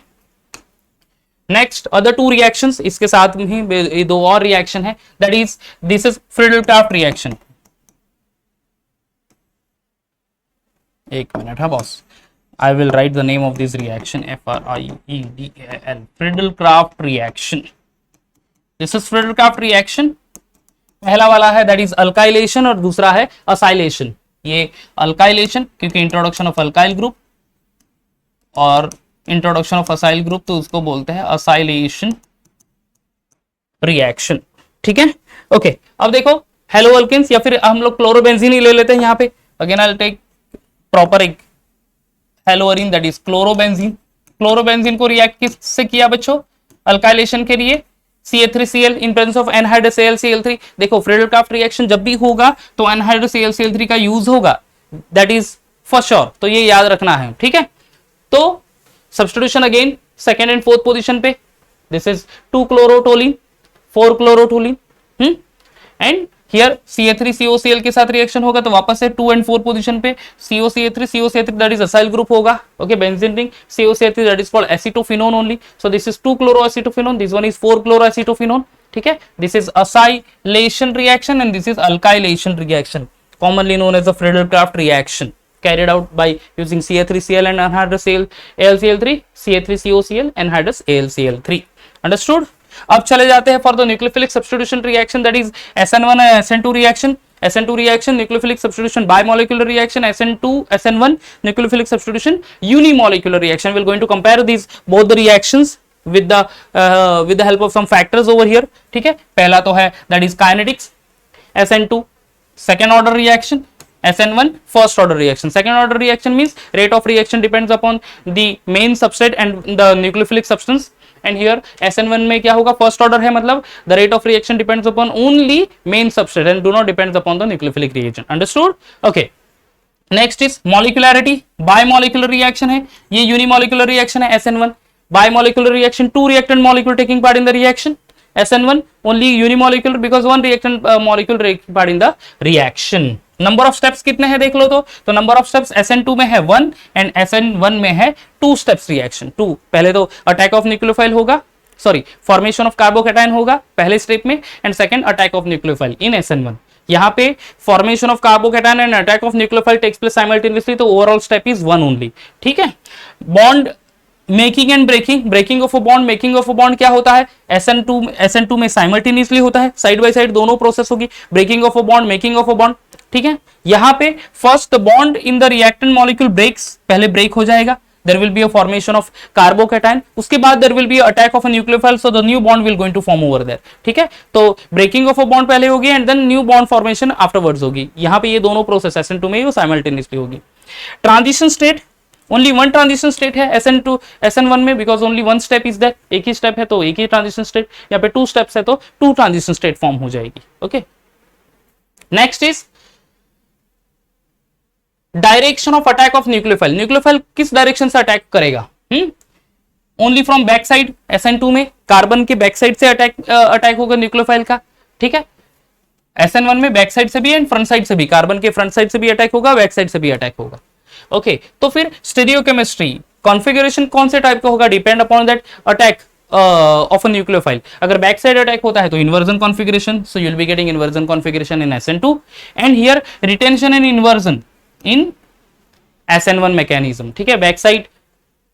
नेक्स्ट अदर 2 रिएक्शंस, इसके साथ ही 2 और रिएक्शन है, that is this is Friedel-craft reaction. एक मिनट है boss, I will write the name of this reaction, FRIEDAL, Friedel-Crafts reaction। This is Friedel-Crafts reaction। पहला वाला है दैट इज अल्काइलेशन और दूसरा है असाइलेशन। ये अल्काइलेशन क्योंकि इंट्रोडक्शन ऑफ अल्काइल ग्रुप, और इंट्रोडक्शन ऑफ असाइल ग्रुप तो उसको बोलते हैं असाइलेशन रिएक्शन, ठीक है। ओके, अब देखो हेलो अल्केन्स, या फिर हम लोग क्लोरोबेंजीन ही ले लेते हैं यहाँ पे। Again I will take proper एक haloarene that is chlorobenzene. Chlorobenzene को रिएक्ट किससे किया बच्चों, अल्काइलेशन के लिए CH3Cl in presence of anhydrous Cl3। देखो फ्रिडल-क्राफ्ट रिएक्शन जब भी होगा तो एनहाइड्रस Cl3 का यूज होगा, दैट इज फॉर श्योर, तो ये याद रखना है, ठीक है। तो substitution again second and 4th position पे, this is 2 chlorotoluene 4 chlorotoluene, and here CH3COCl के साथ रिएक्शन होगा तो वापस से 2 एंड 4 पोजीशन पे COCH3 that is acyl group होगा, okay, benzene ring COCH3 that is called acetophenone only, so this is 2 chloroacetophenone, this one is 4 chloroacetophenone, ठीक है। This is acylation reaction and this is alkylation reaction, commonly known as the Friedel Crafts reaction, carried out by using CH3Cl and anhydrous AlCl3, CH3COCl anhydrous AlCl3, understood। अब चले जाते हैं for the nucleophilic substitution reaction, that is SN1 and SN2 reaction. SN2 reaction nucleophilic substitution bimolecular reaction, SN2 SN1 nucleophilic substitution unimolecular reaction। we're going to compare these both the reactions with the help of some factors over here, ठीक है। पहला तो है that is kinetics, SN2 second order reaction, SN1 first order reaction। second order reaction means rate of reaction depends upon the main substrate and the nucleophilic substance, and here SN1 में क्या होगा, first order है, मतलब the rate of reaction depends upon only main substrate and do not depends upon the nucleophilic reagent, understood। okay, next is molecularity, bimolecular reaction है, ये unimolecular reaction है SN1, bimolecular reaction 2 reactant molecule taking part in the reaction, SN1 only unimolecular because 1 reactant molecule taking part in the reaction। Number of steps कितने हैं देख लो तो नंबर ऑफ स्टेप्स SN2 में है 1 एंड SN1 में है 2 स्टेप्स रिएक्शन। 2 पहले तो अटैक ऑफ न्यूक्लियोफाइल होगा, सॉरी फॉर्मेशन ऑफ कार्बोकैटायन होगा पहले स्टेप में, and second attack of nucleophile in SN1। यहाँ पे formation of carbocation and attack of nucleophile takes place simultaneously, तो ओवरऑल स्टेप इज 1 ओनली। ठीक है, bond making and breaking, breaking of a bond, making of a bond क्या होता है, SN2 में साइमल्टेनियसली होता है, साइड बाय साइड दोनों प्रोसेस होगी, breaking of a bond, making of a bond. ठीक है, यहां पे first bond in the reactant molecule breaks, पहले ब्रेक हो जाएगा, there will be a formation of carbocation, उसके बाद there will be attack of a nucleophile, so the new bond will going to form over there। ठीक है, तो breaking of a bond पहले होगी and then new bond formation afterwards होगी। यहां पे ये दोनों प्रोसेस SN2 में साइमल्टेनियसली होगी। Transition state, only one transition state है SN2 SN1 में, because only one step is that, एक ही स्टेप है तो एक ही ट्रांजिशन स्टेट, यहाँ पे 2 स्टेप्स है तो 2 ट्रांजिशन स्टेट फॉर्म हो जाएगी। Okay, next is direction of attack of nucleophile. Nucleophile किस डायरेक्शन से अटैक करेगा, only from back side, SN2 में कार्बन के बैक साइड से अटैक होगा न्यूक्लियोफाइल का। ठीक है, SN1 में बैक साइड से भी एंड फ्रंट साइड से भी, कार्बन के फ्रंट साइड से भी अटैक होगा, बैक साइड से भी अटैक होगा। ओके, तो फिर स्टीरियोकेमिस्ट्री कॉन्फ़िगरेशन कौन से टाइप का होगा, depend upon that attack of a nucleophile. अगर बैक साइड अटैक होता है तो inversion configuration, so you will be getting inversion configuration in SN2, and here retention and inversion in SN1 mechanism. ठीक है, back side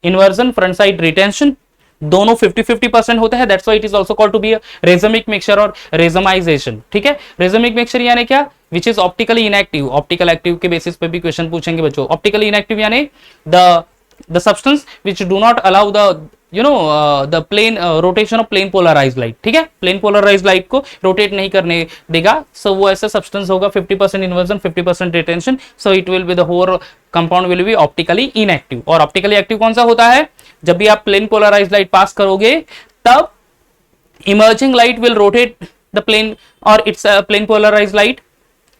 inversion, front side retention, दोनों 50-50% होता है, that's why it is also called to be a racemic mixture और रेजमाइजेशन। ठीक है, रेजमिक मिक्सचर यानी क्या, which is optically inactive. Optical active के बेसिस पे भी क्वेश्चन पूछेंगे बच्चों। ऑप्टिकली इनएक्टिव यानी the substance which do not allow the the plane rotation of plane polarised light. ठीक है, प्लेन पोलराइज्ड लाइट को रोटेट नहीं करने देगा, सो वो ऐसा सब्सटेंस होगा 50% inversion 50% retention, so it will be the whole compound will be optically inactive. और ऑप्टिकली एक्टिव कौन सा होता है, जब भी आप प्लेन पोलराइज्ड लाइट पास करोगे तब emerging light will rotate the plane और it's plane polarised light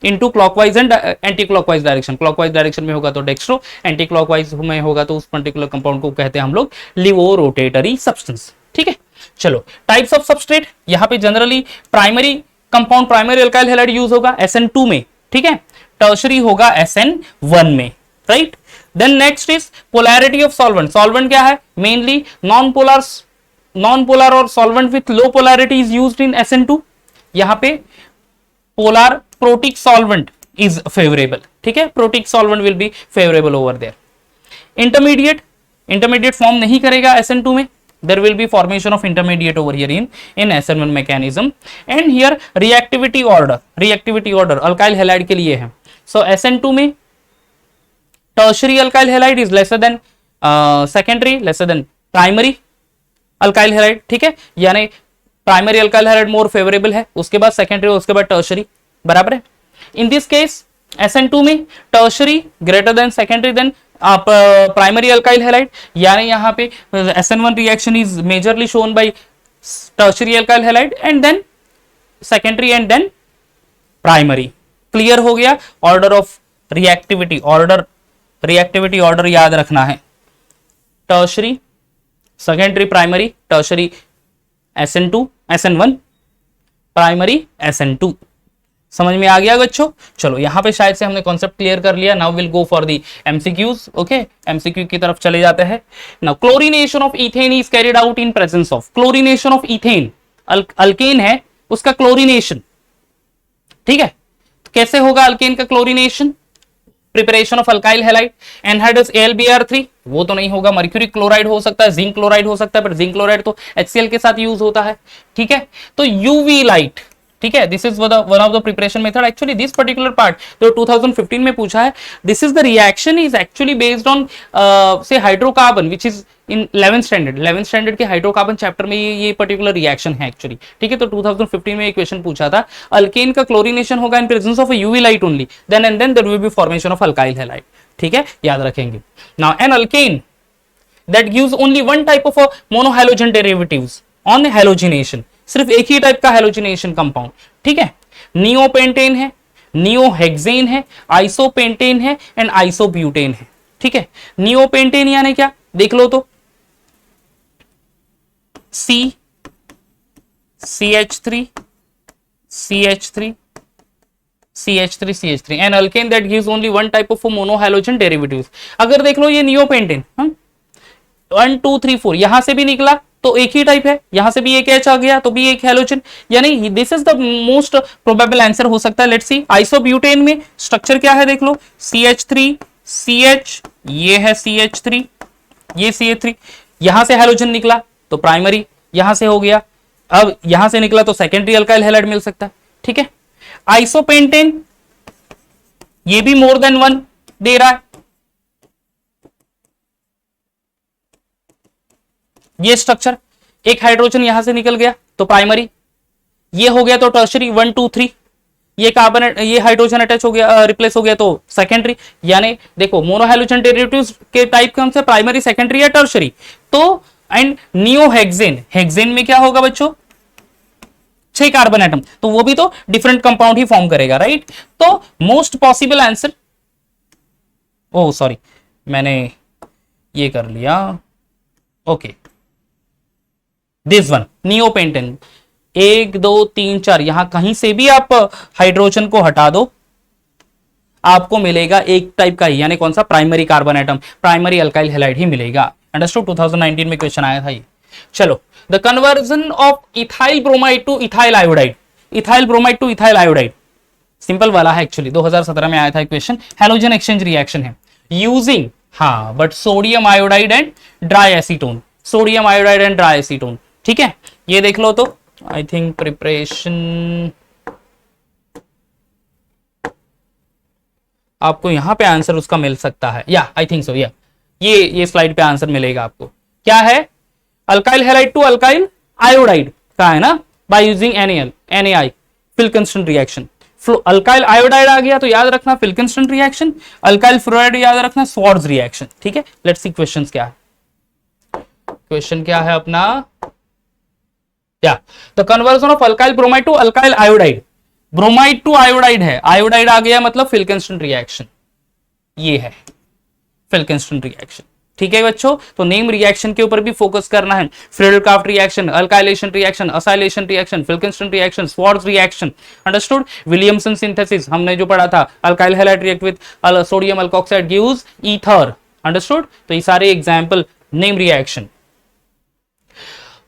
into clockwise and anti clockwise direction. Clockwise direction में होगा तो डेक्स्ट्रो, एंटी क्लॉकवाइज में होगा तो उस पर्टिकुलर कंपाउंड को कहते हैं हम लोग लिवो रोटेटरी सब्सटेंस। ठीक है, चलो टाइप्स ऑफ सबस्ट्रेट, यहां पे generally primary compound, primary alkyl halide use होगा SN2 में। ठीक है, टर्शरी होगा SN1 में, right. Then next is polarity of solvent. Solvent क्या है, मेनली नॉन पोलर और solvent with low polarity is used in SN2। यहां पे polar protic solvent is favourable. ठीक है, protic solvent will be favourable over there. Intermediate form नहीं करेगा SN2 में, there will be formation of intermediate over here in SN1 mechanism, and here reactivity order alkyl halide के लिए है। So SN2 में tertiary alkyl halide is lesser than secondary, lesser than primary alkyl halide। ठीक है, यानी primary alkyl halide more favourable है, उसके बाद सेकेंडरी, उसके बाद टर्शरी, बराबर है। इन दिस केस SN2 में tertiary greater than secondary than primary alkyl halide, यानी यहां पे SN1 reaction is majorly shown by tertiary alkyl halide and then secondary and then primary. Clear हो गया। ऑर्डर ऑफ रिएक्टिविटी, ऑर्डर याद रखना है, tertiary, secondary, primary, tertiary SN1, primary SN2। समझ में आ गया बच्चों। चलो यहां पे शायद से हमने कॉन्सेप्ट क्लियर कर लिया। Now will go for the MCQs। Okay, MCQ की तरफ चले जाते हैं। Now chlorination of ethane is carried out in presence of, chlorination of ethane, alkane है उसका क्लोरीनेशन। ठीक है, कैसे होगा अल्केन का chlorination, preparation of alkyl halide, anhydrous AlBr3, वो तो नहीं होगा, मर्क्यूरी क्लोराइड हो सकता है, जिंक क्लोराइड हो सकता है, पर जिंक क्लोराइड तो HCl के साथ यूज होता है। ठीक है, तो UV लाइट, ठीक है, this is one of the preparation method. Actually this particular part जो 2015 में पूछा है, this is the reaction is actually based on से hydrocarbon which is in 11th standard के हाइड्रोकार्बन चैप्टर में ये पर्टिकुलर रिएक्शन है एक्चुअली। ठीक है, तो 2015 में एक क्वेश्चन पूछा था, अल्केन का क्लोरीनेशन होगा in presence of UV light only, then and then there will be formation of alkyl halide. ठीक है, याद रखेंगे। Now an alkane that gives only one type of monohalogen derivatives on halogenation, सिर्फ एक ही टाइप का हैलोजिनेशन कंपाउंड। ठीक है, नियोपेंटेन है, नियोहेक्सेन है, आइसोपेंटेन है एंड आइसोब्यूटेन है। ठीक है, नियोपेंटेन यानी क्या, देख लो तो CH3 CH3 an alkane that gives only one type of monohalogen derivatives. अगर देख लो ये नियोपेंटेन 1 2 3 4 यहां से भी निकला तो एक ही टाइप है, यहां से भी एक H आ गया तो भी एक हैलोजन, यानी this is the most probable answer हो सकता है। लेट्स सी आइसोब्यूटेन में स्ट्रक्चर क्या है देख लो, CH3 CH, ये है CH3, ये CH3, यहां से हैलोजन निकला तो प्राइमरी यहां से हो गया, अब यहां से निकला तो सेकेंडरी अल्काइल हैलाइड मिल सकता है। ठीक है, आइसोपेंटेन ये भी मोर देन वन दे रहा है, ये स्ट्रक्चर एक हाइड्रोजन यहां से निकल गया तो प्राइमरी, ये हो गया तो टर्शरी 1 2 3, ये कार्बन ये हाइड्रोजन अटैच हो गया रिप्लेस हो गया तो सेकेंडरी। यानी देखो मोनोहाइड्रोजन डेरिवेटिव्स के टाइप कौन से, प्राइमरी सेकेंडरी या टर्शरी। तो एंड नियोहेक्सेन, हेक्सेन में क्या होगा बच्चों, 6 कार्बन एटम, तो वो भी तो डिफरेंट कंपाउंड ही फॉर्म करेगा, राइट। तो most possible answer, oh sorry मैंने ये कर लिया, ओके दिस वन नियोपेंटेन, 1 2 3 4, यहां कहीं से भी आप हाइड्रोजन को हटा दो आपको मिलेगा एक टाइप का ही, यानी कौन सा, primary carbon atom, primary alkyl halide ही मिलेगा। अंडरस्टूड, 2019 में क्वेश्चन आया था ये। चलो, the conversion of ethyl bromide to ethyl iodide, ethyl bromide to ethyl iodide simple वाला है एक्चुअली, 2017 में आया था क्वेश्चन, हैलोजन एक्सचेंज रिएक्शन है यूजिंग, हाँ but sodium iodide and dry acetone, sodium iodide and dry acetone. ठीक है, ये देख लो, तो आई थिंक प्रिपरेशन आपको यहां पे आंसर उसका मिल सकता है, या आई थिंक सो, या ये स्लाइड पे आंसर मिलेगा आपको। क्या है, alkyl halide to alkyl iodide का है ना, by using NaL NaI Finkelstein reaction. Alkyl iodide आ गया तो याद रखना फिल्किंस्टन रिएक्शन, अल्काइल फ्लोराइड याद रखना स्वॉर्ड्स रिएक्शन। ठीक है, लेट्स सी क्वेश्चन क्या है, क्वेश्चन क्या है अपना, या the conversion of alkyl bromide to alkyl iodide, bromide to iodide है, आयोडाइड आ गया मतलब फिल्किंस्टन रिएक्शन, ये है फिल्किंस्टन रिएक्शन। ठीक है बच्चों, तो नेम रिएक्शन के ऊपर भी फोकस करना है, Friedel Craft reaction, alkylation reaction, acylation reaction, Finkelstein reaction, Swarts reaction. Understood, Williamson synthesis हमने जो पढ़ा था, alkyl halide react with sodium alkoxide gives ether. Understood, तो ये सारे example name reaction.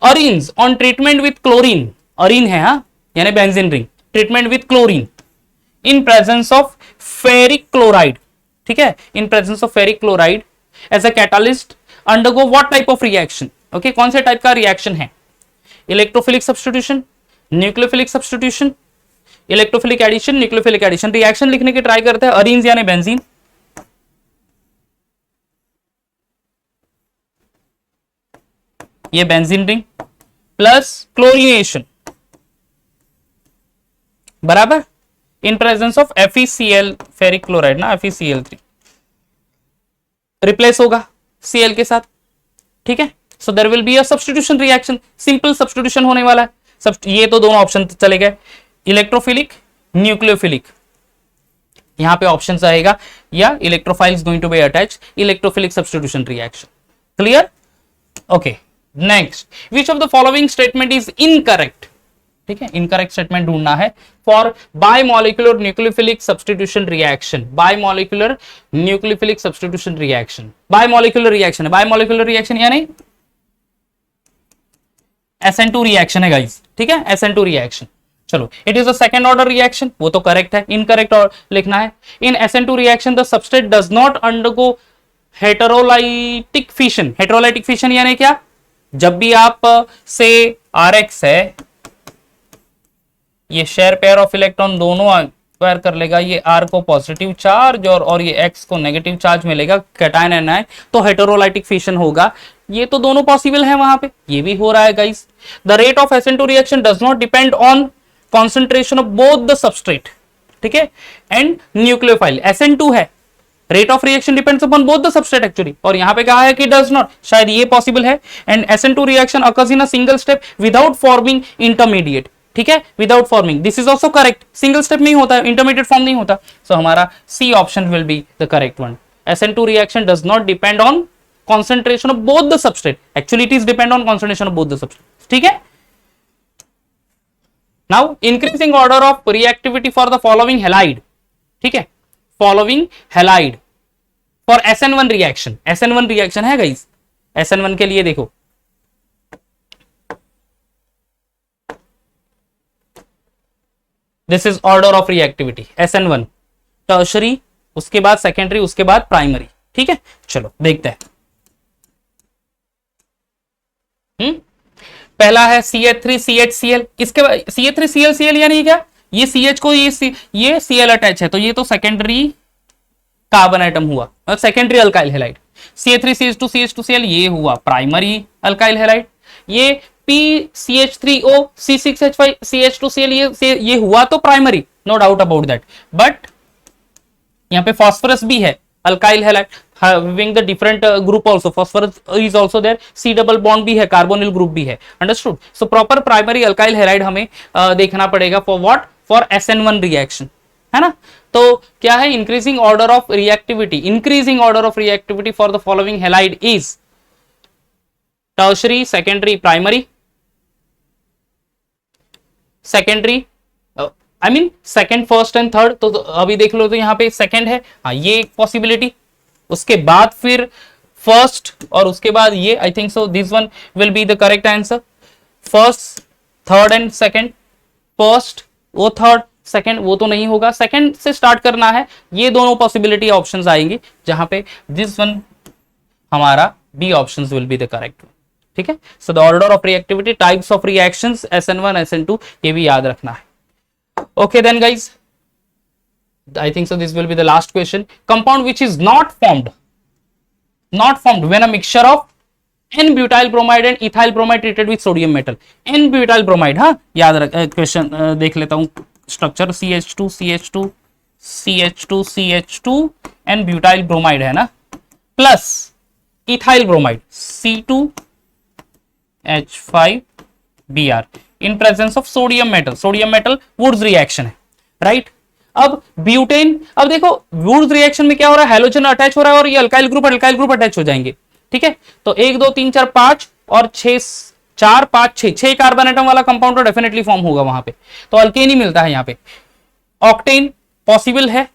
Arenes on treatment with chlorine, arene है हाँ, यानी benzene ring, treatment with chlorine in presence of ferric chloride. ठीक है, in presence of ferric chloride as a catalyst undergo what type of reaction, okay कौन से टाइप का रिएक्शन है, electrophilic substitution, nucleophilic substitution, electrophilic addition, nucleophilic addition. Reaction लिखने की ट्राई करते हैं, अरीन्स यानी बेंजीन, ये बेंजीन रिंग प्लस क्लोरीनेशन बराबर in presence of FeCl ferric chloride ना, FeCl3 रिप्लेस होगा Cl के साथ। ठीक है, so there will be a substitution reaction, simple substitution होने वाला है। ये तो दोनों ऑप्शन चले गए, इलेक्ट्रोफिलिक न्यूक्लियोफिलिक, यहां पे ऑप्शन आएगा, या electrophile is going to be attach, electrophilic substitution reaction. Clear, okay next, which of the following statement is incorrect. ठीक है, इनकरेक्ट स्टेटमेंट ढूंढना है for bimolecular nucleophilic substitution reaction, bimolecular nucleophilic substitution reaction, bimolecular reaction है, बायमॉलिक्यूलर रिएक्शन यानी SN2 रिएक्शन है गाइस। ठीक है, SN2 रिएक्शन। चलो, it is a second order reaction, वो तो करेक्ट है, इनकरेक्ट और लिखना है। In SN2 reaction the substrate does not undergo heterolytic fission, heterolytic fission यानी क्या, जब भी आप से RX है, ये शेयर पेयर ऑफ इलेक्ट्रॉन दोनों एक्वायर कर लेगा, ये R को पॉजिटिव चार्ज और ये X को नेगेटिव चार्ज मिलेगा, कैटायन एनायन, तो हेटेरोलाइटिक फिशन होगा। ये तो दोनों पॉसिबल है वहां पे, ये भी हो रहा है guys. The rate of SN2 reaction does not depend on concentration of both the substrate, ठीक है, एंड न्यूक्लियोफाइल। SN2 है, rate of reaction depends upon both the substrate actually, और यहां पे कहा है कि डज नॉट, शायद ये पॉसिबल है। And SN2 reaction occurs in a single step without forming intermediate. ठीक है, without forming, this is also correct, single step नहीं होता, इंटरमीडिएट फॉर्म नहीं होता, सो हमारा C option will be the correct one. SN2 reaction does not depend on concentration of both the substrate, actually it is depend on concentration of both the substrate। ठीक है, now increasing order of reactivity for the following halide, ठीक है, following halide for SN1 reaction, SN1 reaction है गाइस, SN1 के लिए देखो this is order of reactivity SN1, tertiary, उसके बाद सेकेंडरी, उसके बाद प्राइमरी। ठीक है, चलो देखते हैं। पहला है CH3CHCl, इसके बाद CH3ClCl यानी क्या, ये CH को ये Cl अटैच है, तो ये तो सेकेंडरी कार्बन एटम हुआ, सेकेंडरी अल्काइल हैलाइड। CH3CH2CH2Cl ये हुआ प्राइमरी अल्काइल हैलाइड। ये PCH3O C6H5CH2Cl ये हुआ तो primary, no doubt about that. But यहाँ पे फॉस्फोरस भी है alkyl halide, having the different group also, phosphorus is also there, C double bond भी है, कार्बोनिल ग्रुप भी है, understood. So proper primary alkyl halide हमें देखना पड़ेगा for what, for SN1 reaction, है ना। तो क्या है, increasing order of reactivity, increasing order of reactivity for the following halide is tertiary, secondary, primary. Secondary I mean second, first and third, तो अभी देख लो तो यहाँ पे सेकेंड है, हाँ ये एक पॉसिबिलिटी। उसके बाद फिर फर्स्ट, और उसके बाद ये, I think so this one will be the correct answer. First, third and second, first वो थर्ड, सेकेंड वो तो नहीं होगा, सेकेंड से स्टार्ट करना है, ये दोनों पॉसिबिलिटी ऑप्शंस आएंगी, जहां पे दिस वन हमारा B options will be the correct one. ठीक है, so the order of reactivity, types of reactions SN1 SN2, ये भी याद रखना है। Okay then guys, I think so this will be the last question. Compound which is not formed when a mixture of N-butyl bromide and ethyl bromide treated with sodium metal. N-butyl bromide, हाँ याद रख, क्वेश्चन देख लेता हूँ structure, CH2 CH2 CH2 CH2 N-butyl bromide है ना, plus ethyl bromide C2H5Br in presence of sodium metal, sodium metal Wurtz reaction है, राइट। अब ब्यूटेन, अब देखो वुड्स रिएक्शन में क्या हो रहा है, हैलोजन अटैच हो रहा है और ये अल्काइल ग्रुप अटैच हो जाएंगे। ठीक है, तो 1 2 3 4 5 और 6 4 5 6 कार्बन एटम वाला कंपाउंड तो डेफिनेटली फॉर्म होगा वहां पे, तो अल्केन ही मिलता है यहाँ पे। ऑक्टेन पॉसिबल है,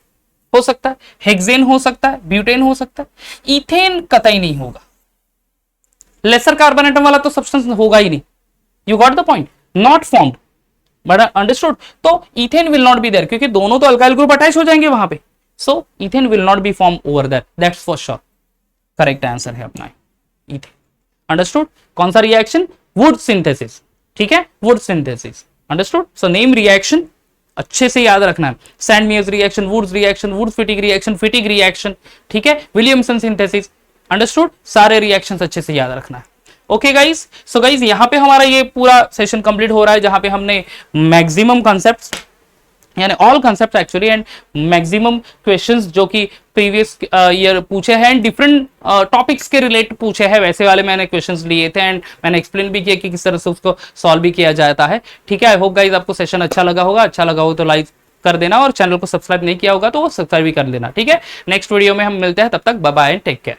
हो सकता है, हेक्सेन हो सकता है, ब्यूटेन हो सकता है, इथेन कतई नहीं होगा, लेसर कार्बन एटम वाला तो सब्सटेंस होगा ही नहीं। You got the point, not formed but understood. तो ethane will not be there, क्योंकि दोनों तो अल्काइल ग्रुप अटैच हो जाएंगे वहां पे, so ethane will not be form over that, that's for sure. Correct answer है अपना इथेन, अंडरस्टूड। कौन सा रिएक्शन, वुड सिंथेसिस, ठीक है, वुड synthesis, understood. So name reaction अच्छे से याद रखना है, Sandmeyer's reaction, Wurtz reaction, वुड फिटिग रिएक्शन, ठीक है, विलियमसन सिंथेसिस, अंडरस्टूड। सारे रिएक्शंस अच्छे से याद रखना है। ओके गाइस, सो गाइस यहाँ पे हमारा ये पूरा सेशन कंप्लीट हो रहा है, जहां पे हमने मैक्सिमम कॉन्सेप्ट्स, यानी all concepts actually, and maximum questions जो कि प्रीवियस ईयर पूछे हैं, एंड डिफरेंट टॉपिक्स के रिलेट पूछे हैं, वैसे वाले मैंने क्वेश्चंस लिए थे, एंड मैंने एक्सप्लेन भी किया कि किस तरह से उसको सॉल्व भी किया जाता है। ठीक है, आई होप गाइस आपको सेशन अच्छा लगा होगा, अच्छा लगा हो तो लाइक कर देना, और चैनल को सब्सक्राइब नहीं किया होगा तो वो सब्सक्राइब भी कर लेना। ठीक है, नेक्स्ट वीडियो में हम मिलते हैं, तब तक bye bye and take care.